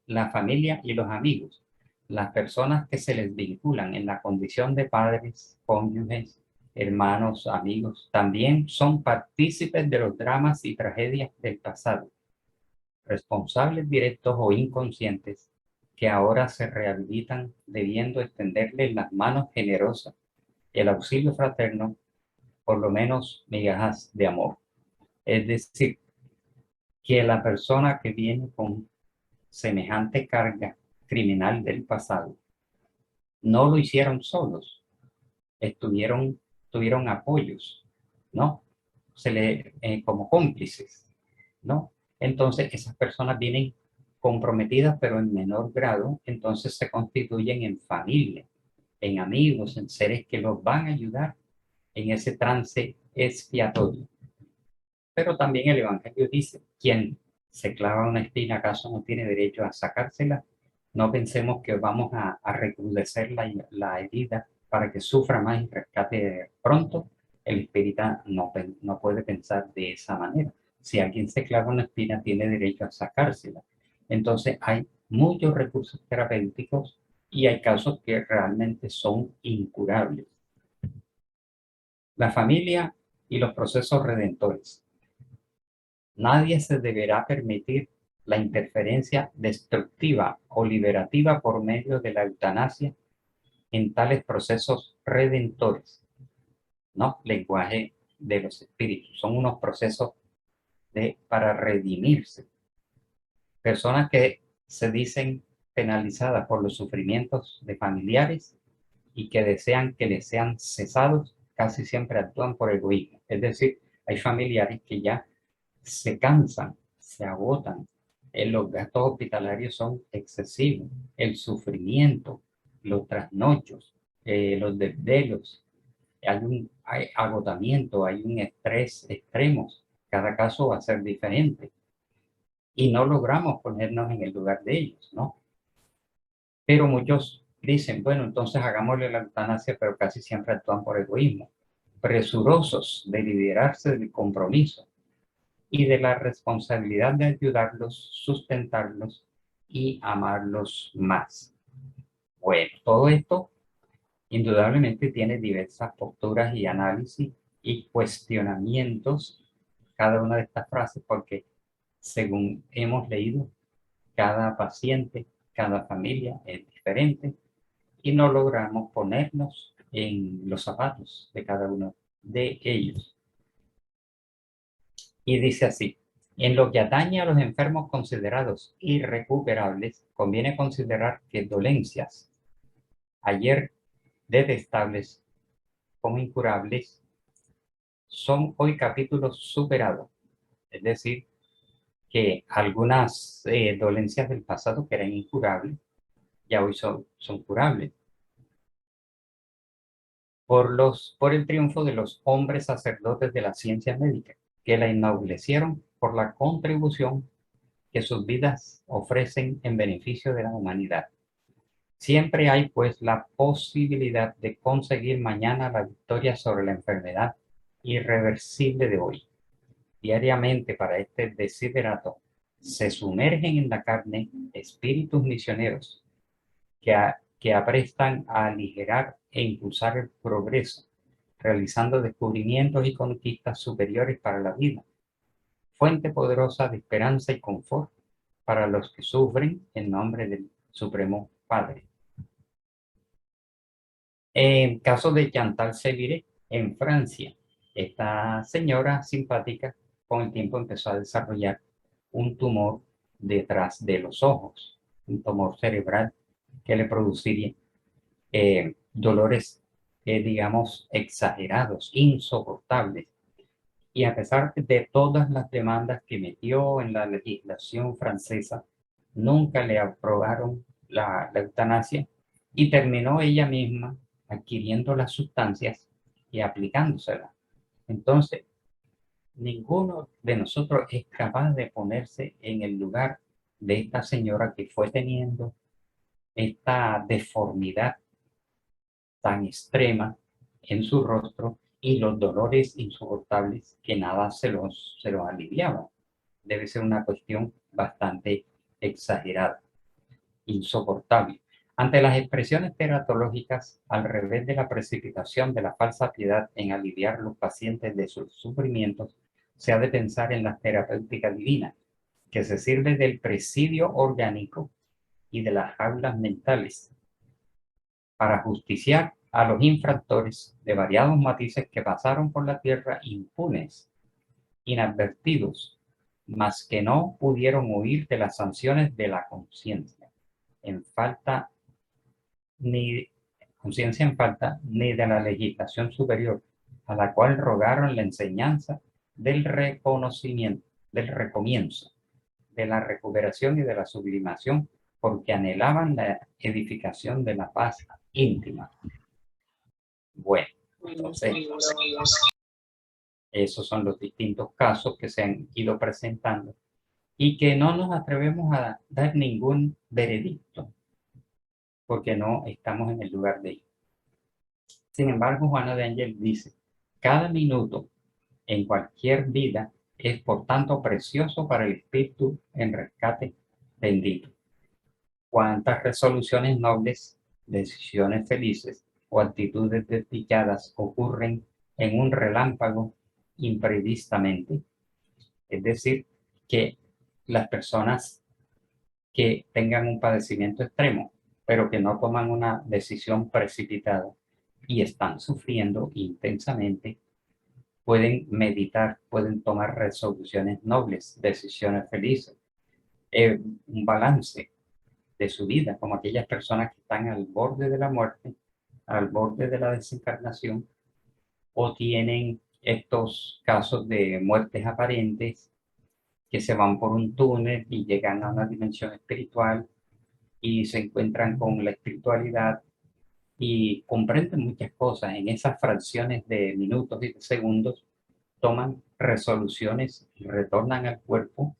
la familia y los amigos? Las personas que se les vinculan en la condición de padres, cónyuges, hermanos, amigos, también son partícipes de los dramas y tragedias del pasado, responsables directos o inconscientes, que ahora se rehabilitan debiendo extenderles las manos generosas, el auxilio fraterno, por lo menos migajas de amor. Es decir, que la persona que viene con semejante carga criminal del pasado no lo hicieron solos, tuvieron apoyos, ¿no? Como cómplices, ¿no? Entonces esas personas vienen comprometidas, pero en menor grado, entonces se constituyen en familia, en amigos, en seres que los van a ayudar en ese trance expiatorio. Pero también el Evangelio dice, quien se clava una espina, ¿acaso no tiene derecho a sacársela? No pensemos que vamos a recrudecer la herida para que sufra más y rescate pronto. El espírita no puede pensar de esa manera. Si alguien se clava una espina, tiene derecho a sacársela. Entonces hay muchos recursos terapéuticos y hay casos que realmente son incurables. La familia y los procesos redentores. Nadie se deberá permitir la interferencia destructiva o liberativa por medio de la eutanasia en tales procesos redentores, ¿no? Lenguaje de los espíritus. Son unos procesos para redimirse. Personas que se dicen penalizadas por los sufrimientos de familiares y que desean que les sean cesados, casi siempre actúan por egoísmo. Es decir, hay familiares que ya se cansan, se agotan. Los gastos hospitalarios son excesivos. El sufrimiento, los trasnochos, los desvelos. Hay agotamiento, hay un estrés extremo. Cada caso va a ser diferente. Y no logramos ponernos en el lugar de ellos, ¿no? Pero muchos dicen, bueno, entonces hagámosle la eutanasia, pero casi siempre actúan por egoísmo. Presurosos de liberarse del compromiso y de la responsabilidad de ayudarlos, sustentarlos y amarlos más. Bueno, todo esto indudablemente tiene diversas posturas y análisis y cuestionamientos cada una de estas frases porque según hemos leído, cada paciente, cada familia es diferente y no logramos ponernos en los zapatos de cada uno de ellos. Y dice así, en lo que atañe a los enfermos considerados irrecuperables, conviene considerar que dolencias, ayer detestables como incurables, son hoy capítulos superados. Es decir, que algunas dolencias del pasado que eran incurables, ya hoy son curables. Por el triunfo de los hombres sacerdotes de la ciencia médica, que la ennoblecieron por la contribución que sus vidas ofrecen en beneficio de la humanidad. Siempre hay, pues, la posibilidad de conseguir mañana la victoria sobre la enfermedad irreversible de hoy. Diariamente, para este desiderato, se sumergen en la carne espíritus misioneros que aprestan a aligerar e impulsar el progreso, realizando descubrimientos y conquistas superiores para la vida, fuente poderosa de esperanza y confort para los que sufren en nombre del Supremo Padre. En caso de Chantal Sevire, en Francia, esta señora simpática con el tiempo empezó a desarrollar un tumor detrás de los ojos, un tumor cerebral que le produciría dolores, digamos, exagerados, insoportables. Y a pesar de todas las demandas que metió en la legislación francesa, nunca le aprobaron la eutanasia y terminó ella misma adquiriendo las sustancias y aplicándoselas. Entonces, ninguno de nosotros es capaz de ponerse en el lugar de esta señora que fue teniendo esta deformidad tan extrema en su rostro y los dolores insoportables que nada se los aliviaban. Debe ser una cuestión bastante exagerada, insoportable. Ante las expresiones teratológicas, al revés de la precipitación de la falsa piedad en aliviar los pacientes de sus sufrimientos, se ha de pensar en la terapéutica divina, que se sirve del presidio orgánico y de las jaulas mentales para justiciar a los infractores de variados matices que pasaron por la tierra impunes, inadvertidos, mas que no pudieron huir de las sanciones de la conciencia en falta ni de la legislación superior, a la cual rogaron la enseñanza del reconocimiento, del recomienzo, de la recuperación y de la sublimación, porque anhelaban la edificación de la paz íntima. Bueno, entonces Esos son los distintos casos que se han ido presentando y que no nos atrevemos a dar ningún veredicto porque no estamos en el lugar de ellos. Sin embargo, Juana de Ángel dice, cada minuto en cualquier vida es por tanto precioso para el espíritu en rescate bendito. Cuántas resoluciones nobles, decisiones felices o actitudes desdichadas ocurren en un relámpago imprevistamente. Es decir, que las personas que tengan un padecimiento extremo, pero que no toman una decisión precipitada y están sufriendo intensamente, pueden meditar, pueden tomar resoluciones nobles, decisiones felices, un balance de su vida, como aquellas personas que están al borde de la muerte, al borde de la desencarnación, o tienen estos casos de muertes aparentes que se van por un túnel y llegan a una dimensión espiritual y se encuentran con la espiritualidad y comprenden muchas cosas. En esas fracciones de minutos y de segundos toman resoluciones y retornan al cuerpo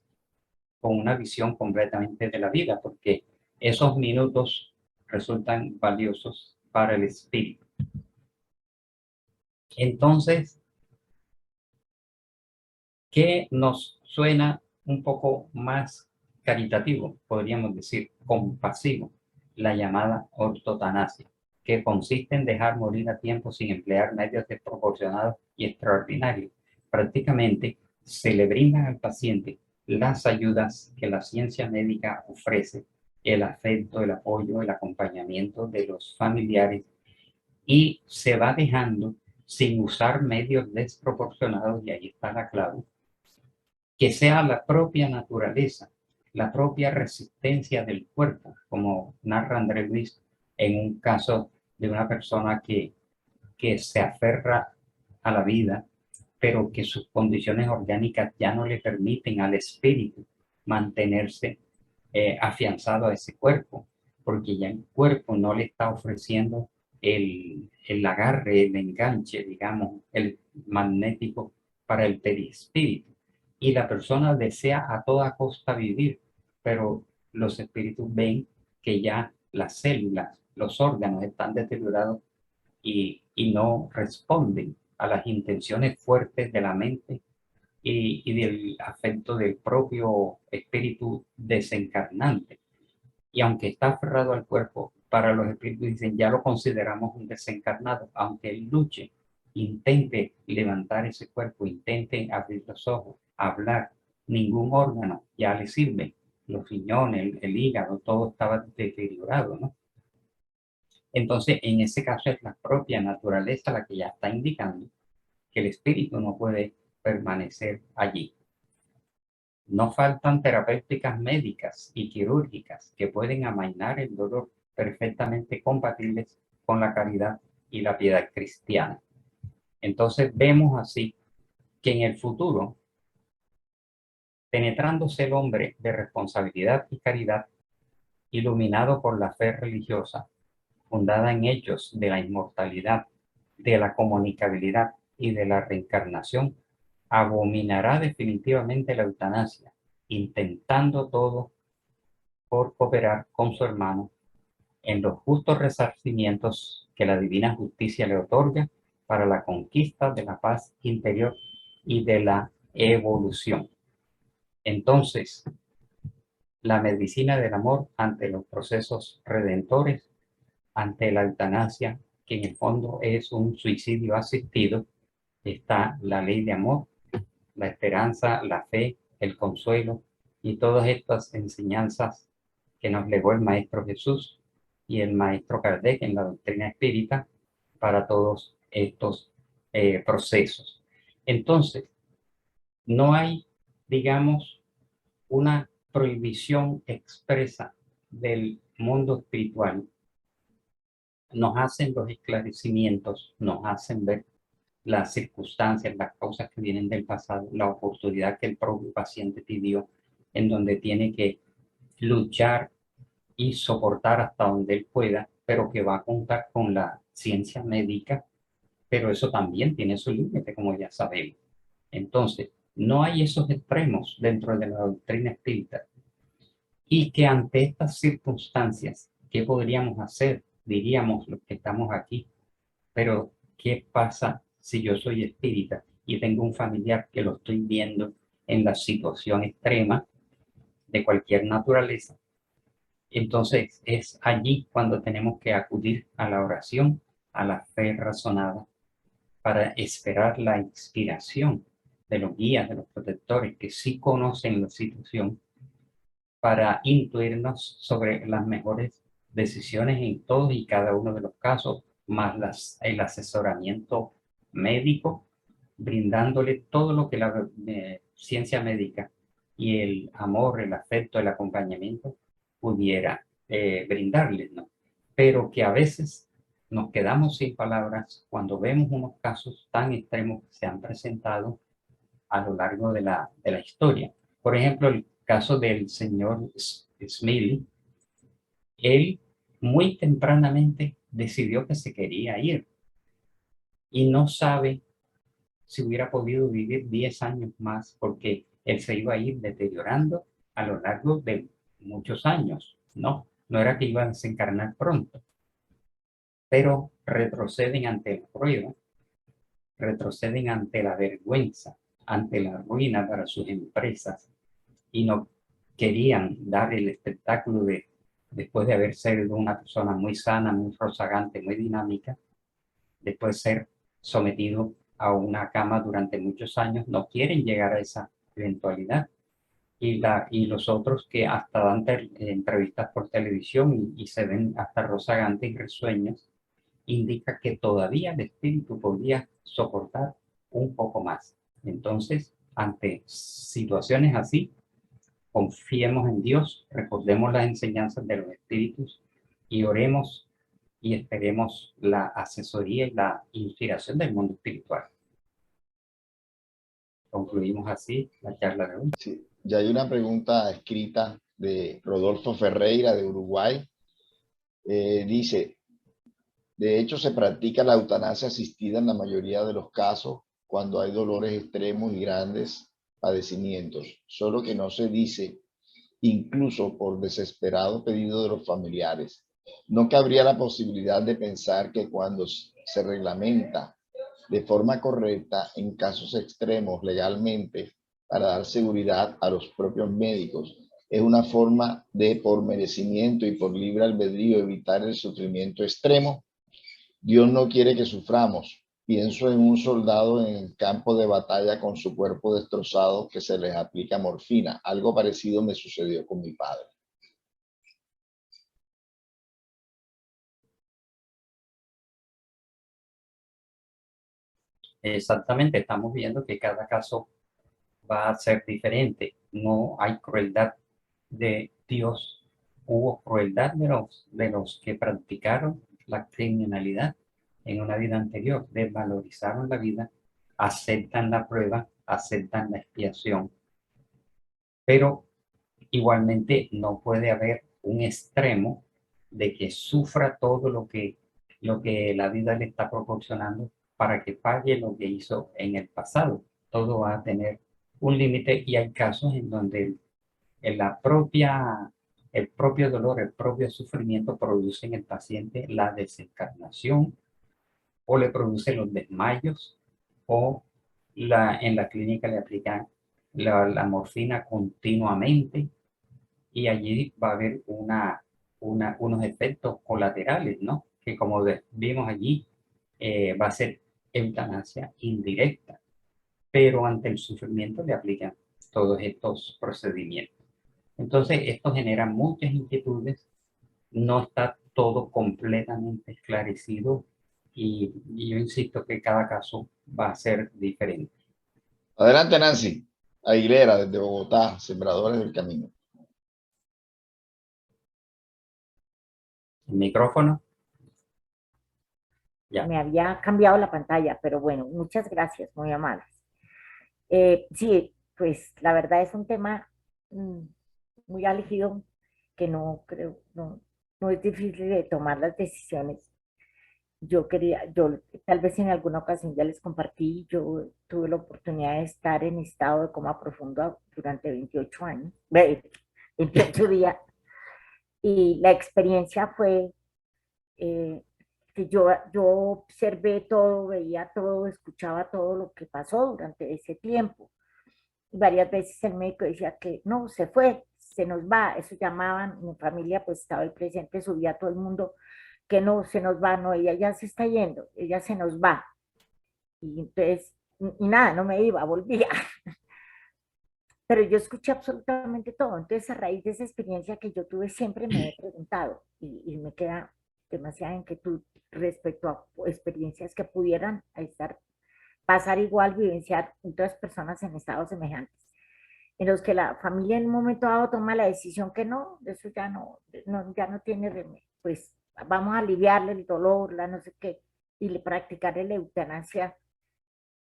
con una visión completamente de la vida, porque esos minutos resultan valiosos para el espíritu. Entonces, ¿qué nos suena un poco más caritativo? Podríamos decir compasivo, la llamada ortotanasia, que consiste en dejar morir a tiempo sin emplear medios desproporcionados y extraordinarios. Prácticamente se le brindan al paciente las ayudas que la ciencia médica ofrece, el afecto, el apoyo, el acompañamiento de los familiares, y se va dejando sin usar medios desproporcionados, y ahí está la clave, que sea la propia naturaleza, la propia resistencia del cuerpo, como narra André Luis en un caso de una persona que se aferra a la vida, pero que sus condiciones orgánicas ya no le permiten al espíritu mantenerse afianzado a ese cuerpo, porque ya el cuerpo no le está ofreciendo el agarre, el enganche, digamos, el magnético para el perispíritu. Y la persona desea a toda costa vivir, pero los espíritus ven que ya las células, los órganos están deteriorados y no responden a las intenciones fuertes de la mente y del afecto del propio espíritu desencarnante. Y aunque está aferrado al cuerpo, para los espíritus dicen, ya lo consideramos un desencarnado, aunque él luche, intente levantar ese cuerpo, intente abrir los ojos, hablar, ningún órgano ya le sirve, los riñones, el hígado, todo estaba deteriorado, ¿no? Entonces, en ese caso es la propia naturaleza la que ya está indicando que el espíritu no puede permanecer allí. No faltan terapéuticas médicas y quirúrgicas que pueden amainar el dolor, perfectamente compatibles con la caridad y la piedad cristiana. Entonces vemos así que en el futuro, penetrándose el hombre de responsabilidad y caridad, iluminado por la fe religiosa, fundada en hechos de la inmortalidad, de la comunicabilidad y de la reencarnación, abominará definitivamente la eutanasia, intentando todo por cooperar con su hermano en los justos resarcimientos que la divina justicia le otorga para la conquista de la paz interior y de la evolución. Entonces, la medicina del amor ante los procesos redentores, ante la eutanasia, que en el fondo es un suicidio asistido, está la ley de amor, la esperanza, la fe, el consuelo y todas estas enseñanzas que nos legó el Maestro Jesús y el Maestro Kardec en la doctrina espírita para todos estos procesos. Entonces, no hay, digamos, una prohibición expresa del mundo espiritual. Nos hacen los esclarecimientos, nos hacen ver las circunstancias, las causas que vienen del pasado, la oportunidad que el propio paciente pidió, en donde tiene que luchar y soportar hasta donde él pueda, pero que va a contar con la ciencia médica, pero eso también tiene su límite, como ya sabemos. Entonces, no hay esos extremos dentro de la doctrina espírita. Y que ante estas circunstancias, ¿qué podríamos hacer? Diríamos los que estamos aquí. Pero, ¿qué pasa si yo soy espírita y tengo un familiar que lo estoy viendo en la situación extrema de cualquier naturaleza? Entonces, es allí cuando tenemos que acudir a la oración, a la fe razonada, para esperar la inspiración de los guías, de los protectores que sí conocen la situación, para intuirnos sobre las mejores decisiones en todos y cada uno de los casos, más el asesoramiento médico, brindándole todo lo que la ciencia médica y el amor, el afecto, el acompañamiento pudiera brindarles, ¿no? Pero que a veces nos quedamos sin palabras cuando vemos unos casos tan extremos que se han presentado a lo largo de la historia. Por ejemplo, el caso del señor Smiley, él muy tempranamente decidió que se quería ir y no sabe si hubiera podido vivir 10 años más porque él se iba a ir deteriorando a lo largo de muchos años, ¿no? No era que iba a desencarnar pronto, pero retroceden ante la prueba, retroceden ante la vergüenza, ante la ruina para sus empresas y no querían dar el espectáculo de, después de haber sido una persona muy sana, muy rozagante, muy dinámica, después de ser sometido a una cama durante muchos años, no quieren llegar a esa eventualidad. Y los otros que hasta dan entrevistas por televisión y se ven hasta rozagantes y risueños, indica que todavía el espíritu podía soportar un poco más. Entonces, ante situaciones así, confiemos en Dios, recordemos las enseñanzas de los espíritus y oremos y esperemos la asesoría y la inspiración del mundo espiritual. Concluimos así la charla de hoy. Sí, ya hay una pregunta escrita de Rodolfo Ferreira de Uruguay. Dice, de hecho se practica la eutanasia asistida en la mayoría de los casos cuando hay dolores extremos y grandes padecimientos, solo que no se dice incluso por desesperado pedido de los familiares. ¿No cabría la posibilidad de pensar que cuando se reglamenta de forma correcta en casos extremos legalmente para dar seguridad a los propios médicos, es una forma de, por merecimiento y por libre albedrío, evitar el sufrimiento extremo? Dios no quiere que suframos. Pienso en un soldado en el campo de batalla con su cuerpo destrozado que se les aplica morfina. Algo parecido me sucedió con mi padre. Exactamente, estamos viendo que cada caso va a ser diferente. No hay crueldad de Dios. Hubo crueldad de los que practicaron la criminalidad en una vida anterior, desvalorizaron la vida, aceptan la prueba, aceptan la expiación, pero igualmente no puede haber un extremo de que sufra todo lo que la vida le está proporcionando para que pague lo que hizo en el pasado. Todo va a tener un límite y hay casos en donde el propio dolor, el propio sufrimiento produce en el paciente la desencarnación o le produce los desmayos o en la clínica le aplican la morfina continuamente y allí va a haber unos efectos colaterales, ¿no? Que como vimos allí, va a ser eutanasia indirecta, pero ante el sufrimiento le aplican todos estos procedimientos. Entonces, esto genera muchas inquietudes, no está todo completamente esclarecido y yo insisto que cada caso va a ser diferente. Adelante, Nancy Aguilera, desde Bogotá, Sembradores del Camino. El micrófono. Ya. Me había cambiado la pantalla, pero bueno, muchas gracias, muy amables. Sí, pues la verdad es un tema muy álgido que no creo, no es difícil de tomar las decisiones. yo tal vez en alguna ocasión ya les compartí, yo tuve la oportunidad de estar en estado de coma profundo durante 28 años, 28 días, y la experiencia fue que yo observé todo, veía todo, escuchaba todo lo que pasó durante ese tiempo. Y varias veces el médico decía que no, se fue, se nos va, eso llamaban, mi familia pues estaba ahí presente, subía a todo el mundo, que no, se nos va, no, ella ya se está yendo, ella se nos va. Y entonces, y nada, no me iba, volvía. Pero yo escuché absolutamente todo. Entonces, a raíz de esa experiencia que yo tuve, siempre me he preguntado y me queda demasiada inquietud respecto a experiencias que pudieran estar, pasar igual, vivenciar otras personas en estados semejantes, en los que la familia en un momento dado toma la decisión que no, eso ya ya no tiene remedio, pues vamos a aliviarle el dolor, la no sé qué, y le practicarle la eutanasia.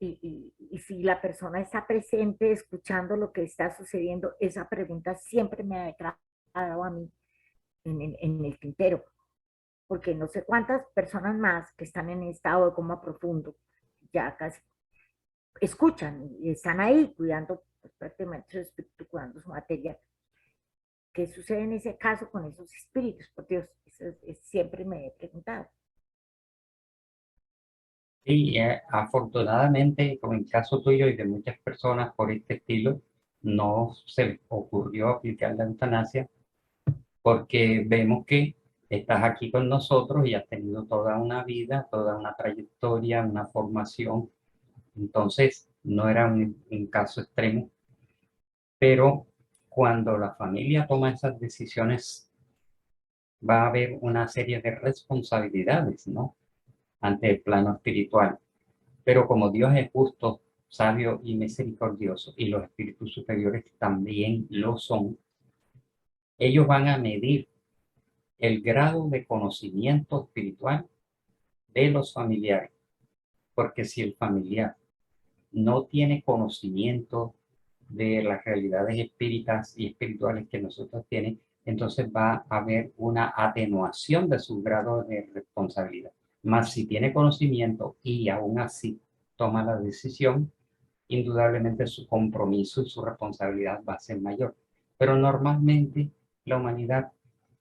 Y si la persona está presente escuchando lo que está sucediendo, esa pregunta siempre me ha quedado a mí en el tintero, porque no sé cuántas personas más que están en estado de coma profundo, ya casi escuchan y están ahí cuidando, pues, prácticamente su espíritu, cuidando su materia. ¿Qué sucede en ese caso con esos espíritus? Por Dios, siempre me he preguntado. Y afortunadamente, como en el caso tuyo y de muchas personas por este estilo, no se les ocurrió aplicar la eutanasia porque vemos que estás aquí con nosotros y has tenido toda una vida, toda una trayectoria, una formación. Entonces, no era un caso extremo, pero cuando la familia toma esas decisiones, va a haber una serie de responsabilidades, ¿no? Ante el plano espiritual. Pero como Dios es justo, sabio y misericordioso, y los espíritus superiores también lo son, ellos van a medir el grado de conocimiento espiritual de los familiares. Porque si el familiar no tiene conocimiento de las realidades espíritas y espirituales que nosotros tienen, entonces va a haber una atenuación de su grado de responsabilidad. Más si tiene conocimiento y aún así toma la decisión, indudablemente su compromiso y su responsabilidad va a ser mayor. Pero normalmente la humanidad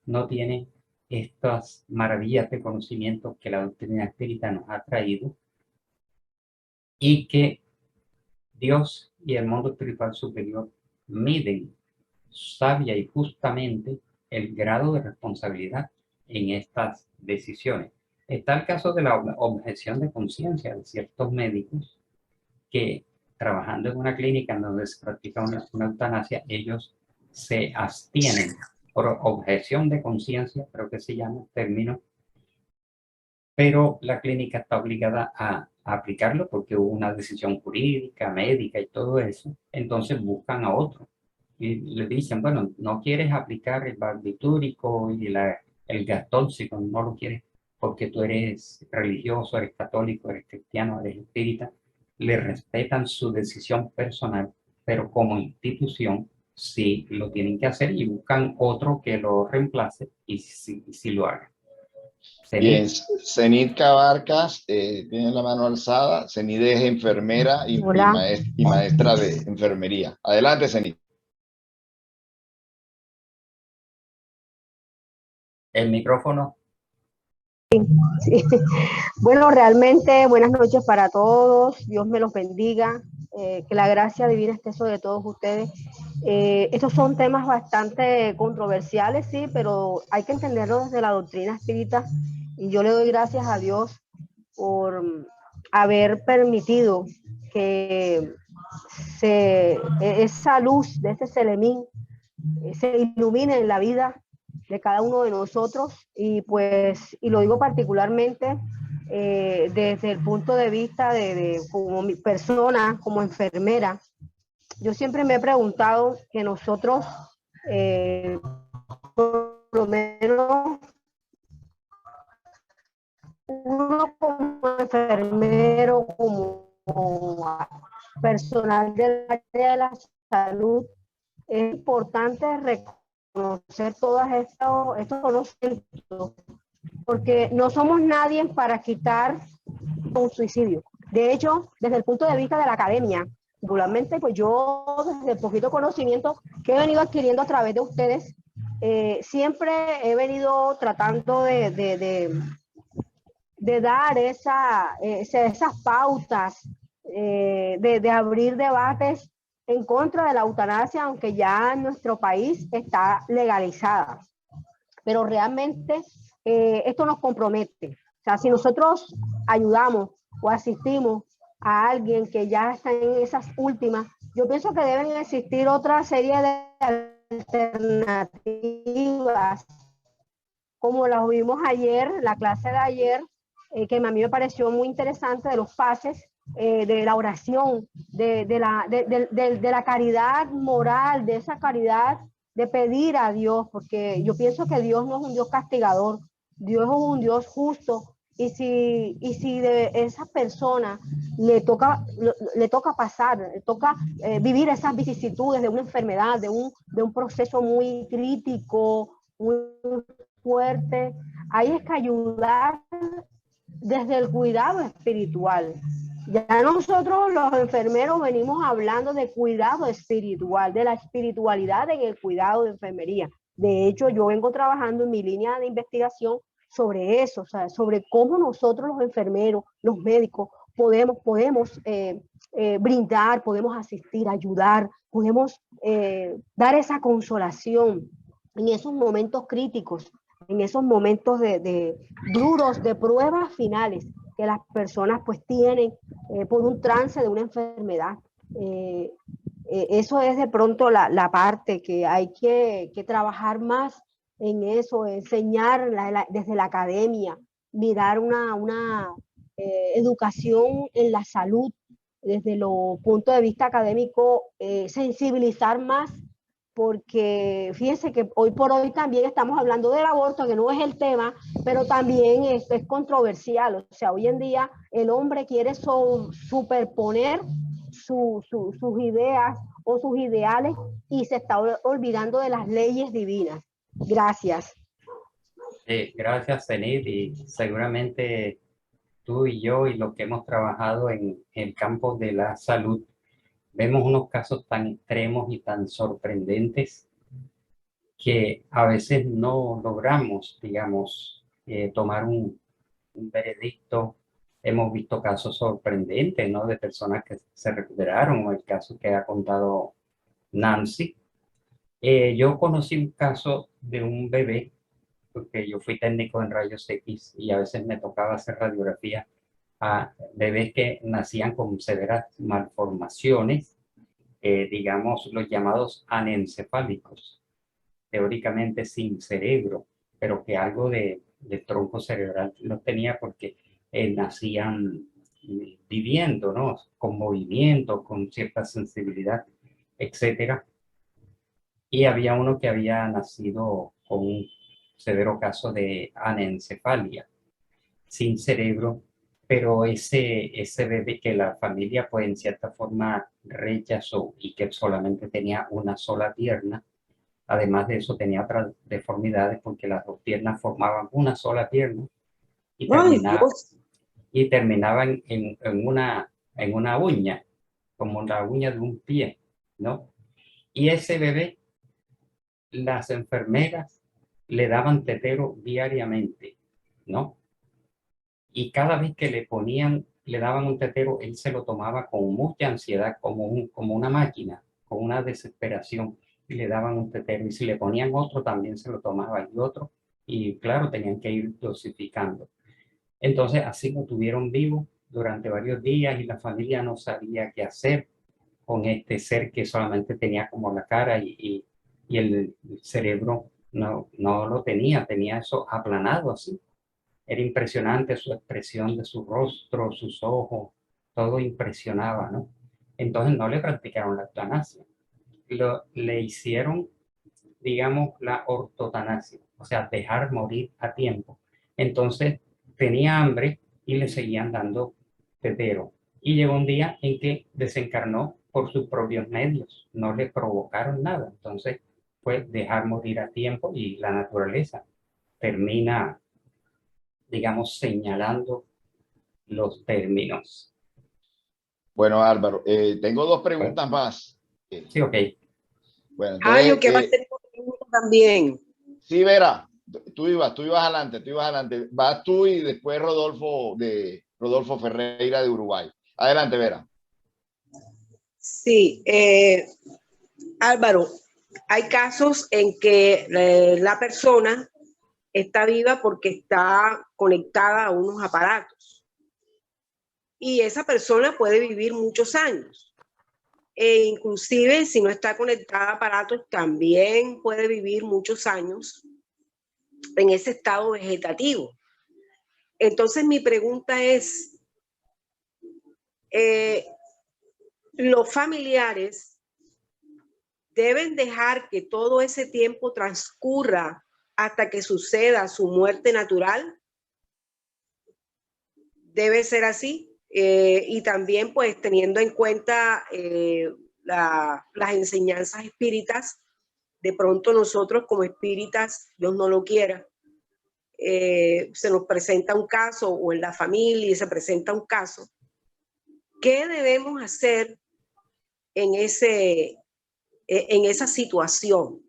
no tiene estas maravillas de conocimiento que la doctrina espírita nos ha traído y que Dios y el mundo espiritual superior miden sabia y justamente el grado de responsabilidad en estas decisiones. Está el caso de la objeción de conciencia de ciertos médicos que trabajando en una clínica en donde se practica una eutanasia, ellos se abstienen por objeción de conciencia, creo que se llama el término, pero la clínica está obligada a aplicarlo porque hubo una decisión jurídica, médica y todo eso, entonces buscan a otro y le dicen, bueno, no quieres aplicar el barbitúrico y el gas tóxico, no lo quieres porque tú eres religioso, eres católico, eres cristiano, eres espírita, le respetan su decisión personal, pero como institución sí lo tienen que hacer y buscan otro que lo reemplace y sí lo haga. Bien, Zenit Cabarcas tiene la mano alzada. Zenit es enfermera y maestra de enfermería. Adelante, Zenit. El micrófono. Sí. Bueno, realmente buenas noches para todos. Dios me los bendiga. Que la gracia divina esté sobre todos ustedes. Estos son temas bastante controversiales, sí, pero hay que entenderlo desde la doctrina espírita. Y yo le doy gracias a Dios por haber permitido que esa luz de ese Selemín se ilumine en la vida de cada uno de nosotros y pues, y lo digo particularmente desde el punto de vista de como mi persona, como enfermera, yo siempre me he preguntado que nosotros, por lo menos uno como enfermero, como personal del área de la salud, es importante reconocer todos estos conocimientos porque no somos nadie para quitar un suicidio. De hecho, desde el punto de vista de la academia, regularmente, pues yo, desde el poquito conocimiento que he venido adquiriendo a través de ustedes, siempre he venido tratando de dar esas pautas, de abrir debates en contra de la eutanasia, aunque ya en nuestro país está legalizada. Pero realmente esto nos compromete. O sea, si nosotros ayudamos o asistimos a alguien que ya está en esas últimas, yo pienso que deben existir otra serie de alternativas, como las vimos ayer, la clase de ayer, que a mí me pareció muy interesante, de los pases, de la oración, de la caridad moral, de esa caridad de pedir a Dios, porque yo pienso que Dios no es un Dios castigador, Dios es un Dios justo, y si de esa persona le toca pasar, le toca vivir esas vicisitudes de una enfermedad, de un proceso muy crítico, muy fuerte, hay es que ayudar desde el cuidado espiritual. Ya nosotros los enfermeros venimos hablando de cuidado espiritual, de la espiritualidad en el cuidado de enfermería. De hecho, yo vengo trabajando en mi línea de investigación sobre eso, o sea, sobre cómo nosotros los enfermeros, los médicos, podemos brindar, podemos asistir, ayudar, podemos dar esa consolación en esos momentos críticos, en esos momentos de duros, de pruebas finales que las personas pues tienen por un trance de una enfermedad. Eso es de pronto la parte que hay que trabajar más en eso, enseñar desde la academia, mirar una educación en la salud desde los puntos de vista académico, sensibilizar más, porque fíjense que hoy por hoy también estamos hablando del aborto, que no es el tema, pero también esto es controversial. O sea, hoy en día el hombre quiere superponer sus ideas o sus ideales y se está olvidando de las leyes divinas. Gracias. Gracias, Zenith, y seguramente tú y yo y los que hemos trabajado en el campo de la salud, vemos unos casos tan extremos y tan sorprendentes que a veces no logramos, digamos, tomar un veredicto. Hemos visto casos sorprendentes, ¿no? De personas que se recuperaron, o el caso que ha contado Nancy. Yo conocí un caso de un bebé, porque yo fui técnico en rayos X y a veces me tocaba hacer radiografía a bebés que nacían con severas malformaciones, digamos los llamados anencefálicos, teóricamente sin cerebro, pero que algo de tronco cerebral no tenía porque nacían viviendo, ¿no? Con movimiento, con cierta sensibilidad, etcétera. Y había uno que había nacido con un severo caso de anencefalia, sin cerebro, pero ese bebé que la familia pues en cierta forma rechazó y que solamente tenía una sola pierna, además de eso tenía otras deformidades porque las dos piernas formaban una sola pierna y terminaban en una uña, como la uña de un pie, ¿no? Y ese bebé, las enfermeras le daban tetero diariamente, ¿no? Y cada vez que le daban un tetero, él se lo tomaba con mucha ansiedad, como una máquina, con una desesperación, y le daban un tetero. Y si le ponían otro, también se lo tomaba y otro. Y claro, tenían que ir dosificando. Entonces, así lo tuvieron vivo durante varios días y la familia no sabía qué hacer con este ser que solamente tenía como la cara y el cerebro no lo tenía eso aplanado así. Era impresionante su expresión de su rostro, sus ojos, todo impresionaba, ¿no? Entonces no le practicaron la eutanasia. Le hicieron, digamos, la ortotanasia, o sea, dejar morir a tiempo. Entonces tenía hambre y le seguían dando tetero. Y llegó un día en que desencarnó por sus propios medios, no le provocaron nada. Entonces fue dejar morir a tiempo y la naturaleza termina digamos, señalando los términos. Bueno, Álvaro, tengo dos preguntas más. Sí, ok. Bueno, Yo entonces, quiero hacer una pregunta también. sí, Vera, tú ibas adelante, Vas tú y después Rodolfo Ferreira de Uruguay. Adelante, Vera. Sí, Álvaro, hay casos en que la persona está viva porque está conectada a unos aparatos y esa persona puede vivir muchos años. E inclusive si no está conectada a aparatos, también puede vivir muchos años en ese estado vegetativo. Entonces mi pregunta es, los familiares deben dejar que todo ese tiempo transcurra hasta que suceda su muerte natural. Debe ser así. Y también pues teniendo en cuenta las enseñanzas espíritas, de pronto nosotros como espíritas, Dios no lo quiera, se nos presenta un caso o en la familia se presenta un caso, ¿qué debemos hacer en esa situación?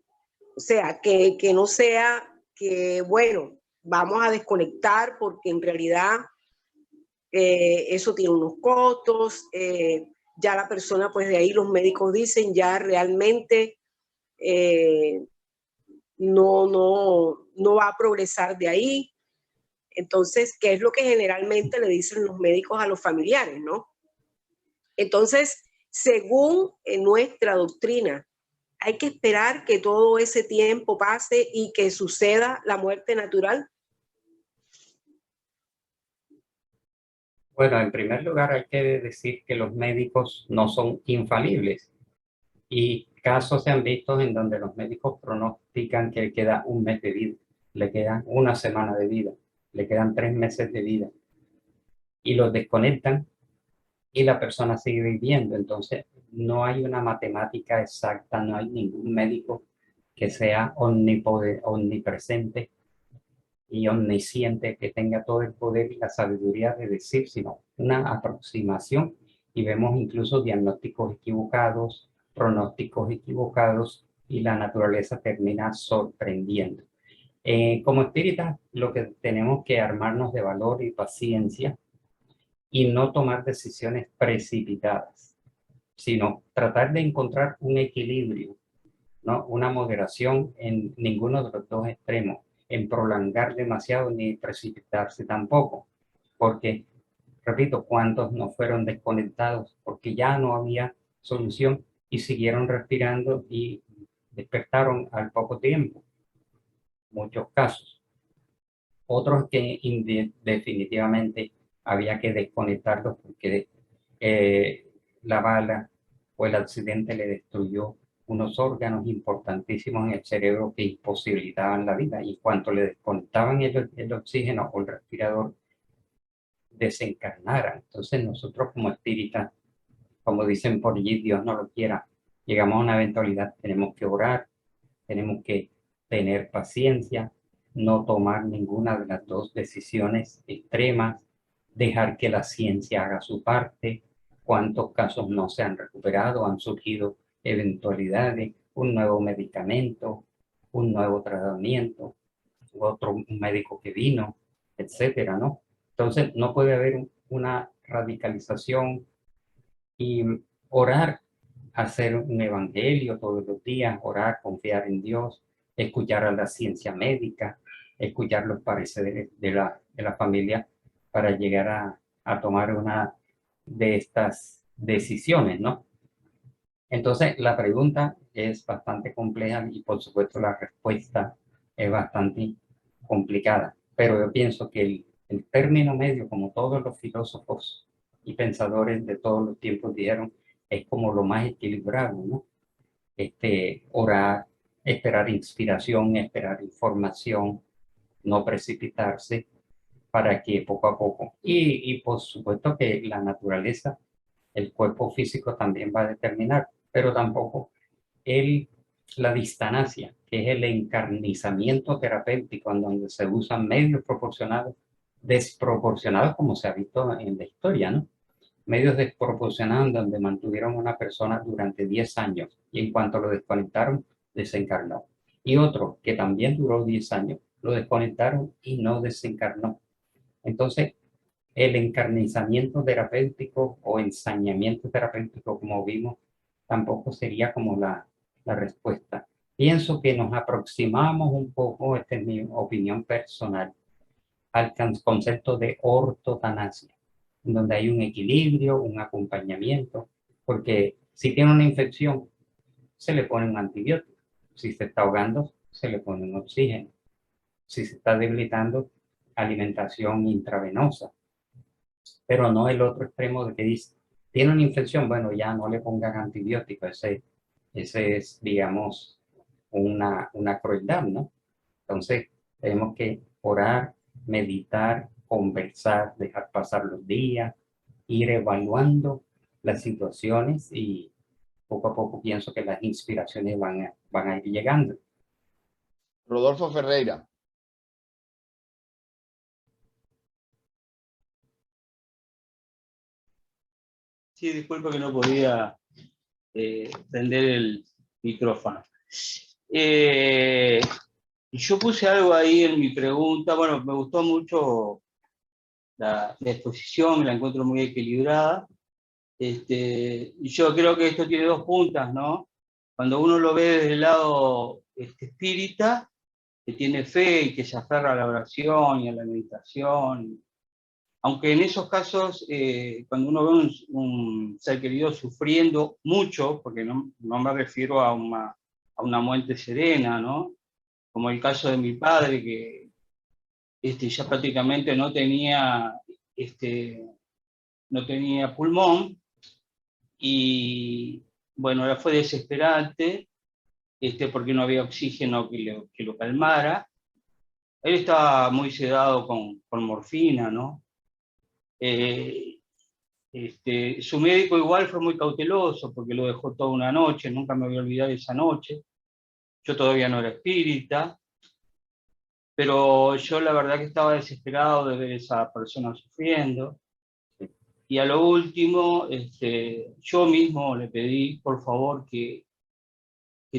O sea, que no sea que, bueno, vamos a desconectar porque en realidad eso tiene unos costos, ya la persona, pues de ahí los médicos dicen, ya realmente no va a progresar de ahí. Entonces, ¿qué es lo que generalmente le dicen los médicos a los familiares, no? Entonces, según nuestra doctrina, hay que esperar que todo ese tiempo pase y que suceda la muerte natural. Bueno, en primer lugar hay que decir que los médicos no son infalibles y casos se han visto en donde los médicos pronostican que le queda un mes de vida, le quedan una semana de vida, le quedan 3 meses de vida y los desconectan y la persona sigue viviendo. Entonces, no hay una matemática exacta, no hay ningún médico que sea omnipresente y omnisciente, que tenga todo el poder y la sabiduría de decir, sino una aproximación, y vemos incluso diagnósticos equivocados, pronósticos equivocados, y la naturaleza termina sorprendiendo. Como espíritas, lo que tenemos que armarnos de valor y paciencia y no tomar decisiones precipitadas, sino tratar de encontrar un equilibrio, ¿no? Una moderación en ninguno de los dos extremos, en prolongar demasiado ni precipitarse tampoco, porque, repito, ¿cuántos no fueron desconectados porque ya no había solución y siguieron respirando y despertaron al poco tiempo? Muchos casos. Otros que definitivamente había que desconectarlos porque la bala o el accidente le destruyó unos órganos importantísimos en el cerebro que imposibilitaban la vida, y cuanto le desconectaban el oxígeno o el respirador, desencarnaran. Entonces nosotros como espíritas, como dicen por allí, Dios no lo quiera, llegamos a una eventualidad, tenemos que orar, tenemos que tener paciencia, no tomar ninguna de las dos decisiones extremas, dejar que la ciencia haga su parte. ¿Cuántos casos no se han recuperado? Han surgido eventualidades, un nuevo medicamento, un nuevo tratamiento, otro médico que vino, etcétera, ¿no? Entonces, no puede haber una radicalización y orar, hacer un evangelio todos los días, orar, confiar en Dios, escuchar a la ciencia médica, escuchar los pareceres de la familia para llegar a tomar una de estas decisiones, ¿no? Entonces, la pregunta es bastante compleja y por supuesto la respuesta es bastante complicada, pero yo pienso que el término medio, como todos los filósofos y pensadores de todos los tiempos dijeron, es como lo más equilibrado, ¿no? Orar, esperar inspiración, esperar información, no precipitarse para que poco a poco, y por supuesto que la naturaleza, el cuerpo físico también va a determinar, pero tampoco la distanasia, que es el encarnizamiento terapéutico, en donde se usan medios proporcionados, desproporcionados como se ha visto en la historia, ¿no? Medios desproporcionados donde mantuvieron a una persona durante 10 años y en cuanto lo desconectaron, desencarnó. Y otro que también duró 10 años, lo desconectaron y no desencarnó. Entonces, el encarnizamiento terapéutico o ensañamiento terapéutico, como vimos, tampoco sería como la respuesta. Pienso que nos aproximamos un poco, esta es mi opinión personal, al concepto de ortotanasia, en donde hay un equilibrio, un acompañamiento, porque si tiene una infección, se le pone un antibiótico. Si se está ahogando, se le pone un oxígeno. Si se está debilitando, alimentación intravenosa. Pero no el otro extremo de que dice, tiene una infección, bueno, ya no le pongan antibiótico. Ese es, digamos, una crueldad, ¿no? Entonces, tenemos que orar, meditar, conversar, dejar pasar los días, ir evaluando las situaciones y poco a poco pienso que las inspiraciones van a ir llegando. Rodolfo Ferreira. Sí, disculpa que no podía prender el micrófono. Yo puse algo ahí en mi pregunta. Bueno, me gustó mucho la exposición, la encuentro muy equilibrada. Yo creo que esto tiene dos puntas, ¿no? Cuando uno lo ve desde el lado espírita, que tiene fe y que se aferra a la oración y a la meditación, aunque en esos casos, cuando uno ve un ser querido sufriendo mucho, porque no me refiero a una muerte serena, ¿no? Como el caso de mi padre, que ya prácticamente no tenía pulmón, y bueno, fue desesperante, porque no había oxígeno que lo calmara. Él estaba muy sedado con morfina, ¿no? Su médico igual fue muy cauteloso porque lo dejó toda una noche, nunca me voy a olvidar esa noche. Yo todavía no era espírita, pero yo la verdad que estaba desesperado de ver a esa persona sufriendo. Y a lo último, yo mismo le pedí, por favor, que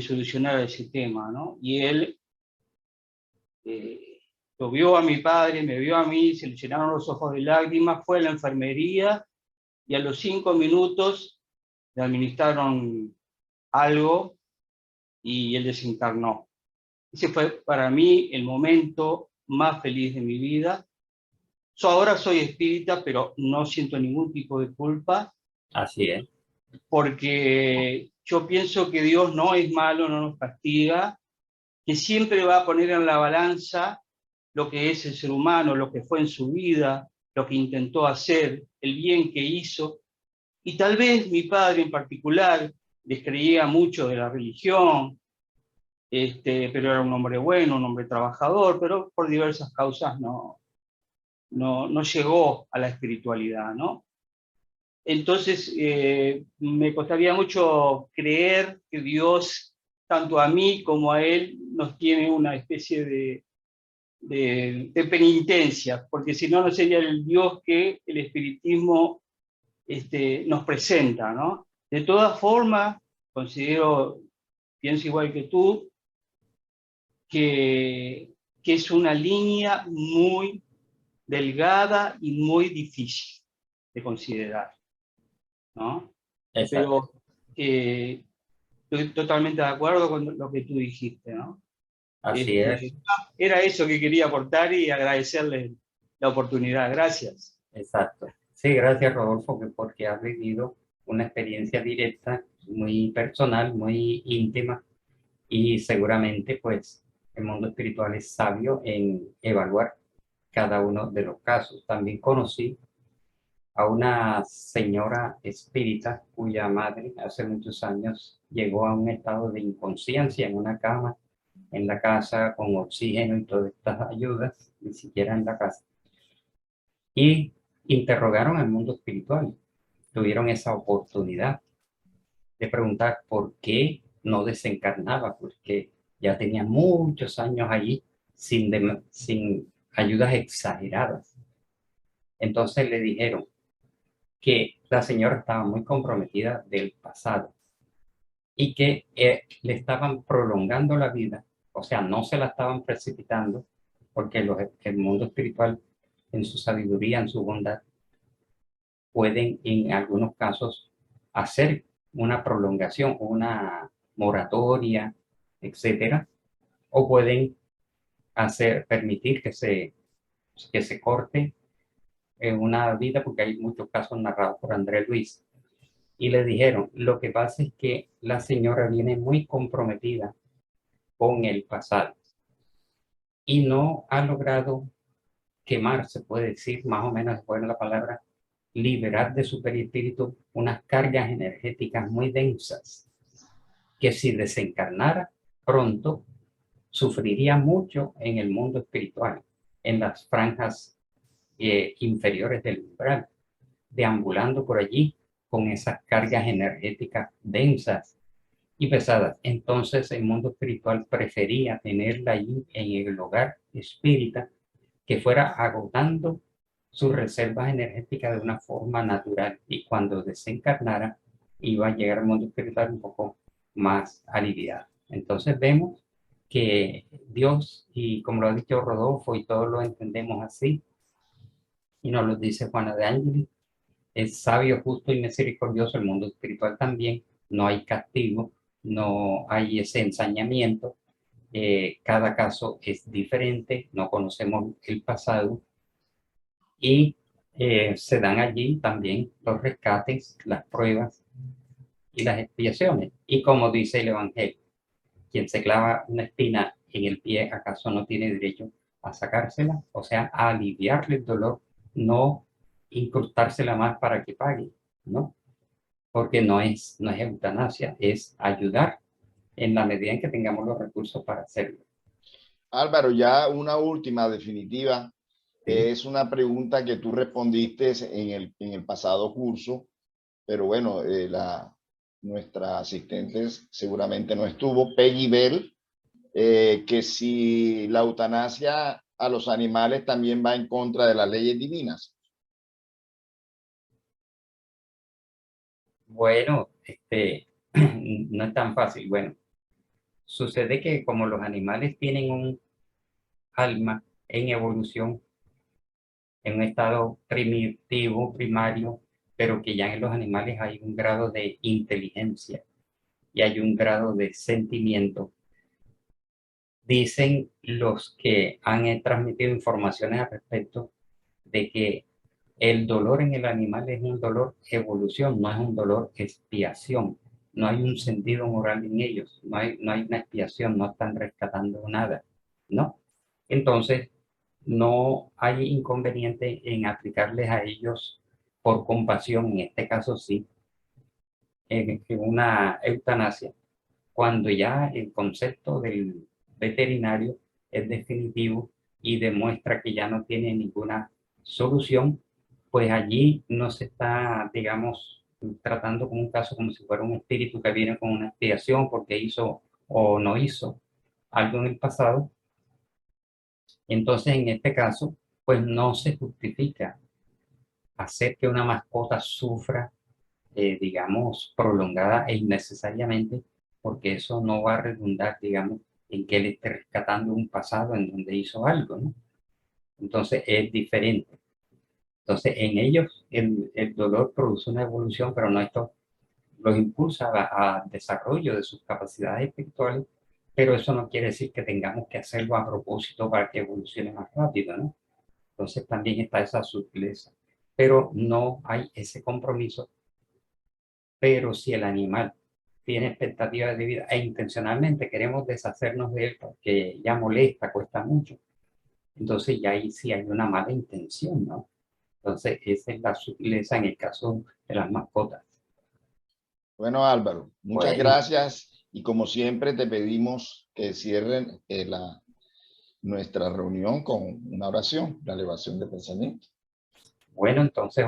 solucionara ese tema, ¿no? Y él lo vio a mi padre, me vio a mí, se le llenaron los ojos de lágrimas, fue a la enfermería y a los 5 minutos le administraron algo y él desencarnó. Ese fue para mí el momento más feliz de mi vida. Yo ahora soy espírita, pero no siento ningún tipo de culpa. Así es. Porque yo pienso que Dios no es malo, no nos castiga, que siempre va a poner en la balanza lo que es el ser humano, lo que fue en su vida, lo que intentó hacer, el bien que hizo. Y tal vez mi padre en particular descreía mucho de la religión, pero era un hombre bueno, un hombre trabajador, pero por diversas causas no llegó a la espiritualidad, ¿no? Entonces, me costaría mucho creer que Dios, tanto a mí como a él, nos tiene una especie de penitencia, porque si no, no sería el Dios que el espiritismo nos presenta, ¿no? De todas formas, pienso igual que tú, que es una línea muy delgada y muy difícil de considerar, ¿no? Exacto. Pero estoy totalmente de acuerdo con lo que tú dijiste, ¿no? Así es. Era eso que quería aportar y agradecerle la oportunidad. Gracias. Exacto. Sí, gracias Rodolfo, porque has vivido una experiencia directa, muy personal, muy íntima y seguramente pues el mundo espiritual es sabio en evaluar cada uno de los casos. También conocí a una señora espírita cuya madre hace muchos años llegó a un estado de inconsciencia en una cama en la casa con oxígeno y todas estas ayudas, ni siquiera en la casa. Y interrogaron al mundo espiritual. Tuvieron esa oportunidad de preguntar por qué no desencarnaba, porque ya tenía muchos años allí sin ayudas exageradas. Entonces le dijeron que la señora estaba muy comprometida del pasado y que le estaban prolongando la vida, o sea, no se la estaban precipitando, porque el mundo espiritual, en su sabiduría, en su bondad, pueden en algunos casos hacer una prolongación, una moratoria, etcétera, o pueden permitir que se corte una vida, porque hay muchos casos narrados por André Luis. Y le dijeron, lo que pasa es que la señora viene muy comprometida con el pasado y no ha logrado quemar, se puede decir, más o menos después de la palabra, liberar de su perispíritu unas cargas energéticas muy densas, que si desencarnara pronto, sufriría mucho en el mundo espiritual, en las franjas inferiores del umbral, deambulando por allí con esas cargas energéticas densas y pesadas. Entonces el mundo espiritual prefería tenerla allí en el hogar espírita, que fuera agotando sus reservas energéticas de una forma natural, y cuando desencarnara iba a llegar al mundo espiritual un poco más aliviado. Entonces vemos que Dios, y como lo ha dicho Rodolfo, y todos lo entendemos así, y nos lo dice Juana de Ángeles, es sabio, justo y misericordioso. El mundo espiritual también, no hay castigo, no hay ese ensañamiento. Cada caso es diferente, no conocemos el pasado, y se dan allí también los rescates, las pruebas y las expiaciones. Y como dice el Evangelio, quien se clava una espina en el pie, ¿acaso no tiene derecho a sacársela? O sea, a aliviarle el dolor, no incrustársela más para que pague, ¿no? Porque no es eutanasia, es ayudar en la medida en que tengamos los recursos para hacerlo. Álvaro, ya una última definitiva. Sí. Es una pregunta que tú respondiste en el pasado curso, pero bueno, nuestra asistente seguramente no estuvo, Peggy Bell, que si la eutanasia a los animales también va en contra de las leyes divinas. Bueno, no es tan fácil. Bueno, sucede que como los animales tienen un alma en evolución, en un estado primitivo, primario, pero que ya en los animales hay un grado de inteligencia y hay un grado de sentimiento. Dicen los que han transmitido informaciones al respecto de que el dolor en el animal es un dolor evolución, no es un dolor expiación. No hay un sentido moral en ellos, no hay una expiación, no están rescatando nada, ¿no? Entonces, no hay inconveniente en aplicarles a ellos por compasión, en este caso sí, en una eutanasia, cuando ya el concepto del veterinario es definitivo y demuestra que ya no tiene ninguna solución, pues allí no se está, digamos, tratando como un caso como si fuera un espíritu que viene con una expiación porque hizo o no hizo algo en el pasado. Entonces, en este caso, pues no se justifica hacer que una mascota sufra, digamos, prolongada e innecesariamente, porque eso no va a redundar, digamos, en que él esté rescatando un pasado en donde hizo algo, ¿no? Entonces es diferente. Entonces en ellos el dolor produce una evolución, pero no esto los impulsa a desarrollo de sus capacidades espirituales, pero eso no quiere decir que tengamos que hacerlo a propósito para que evolucione más rápido, ¿no? Entonces también está esa sutileza, pero no hay ese compromiso. Pero si el animal tiene expectativas de vida e intencionalmente queremos deshacernos de él porque ya molesta, cuesta mucho, entonces ya ahí sí hay una mala intención, ¿no? Entonces esa es la sutileza en el caso de las mascotas. Bueno, Álvaro, muchas Bueno. gracias, y como siempre te pedimos que cierren nuestra reunión con una oración, la elevación de pensamiento. Bueno, entonces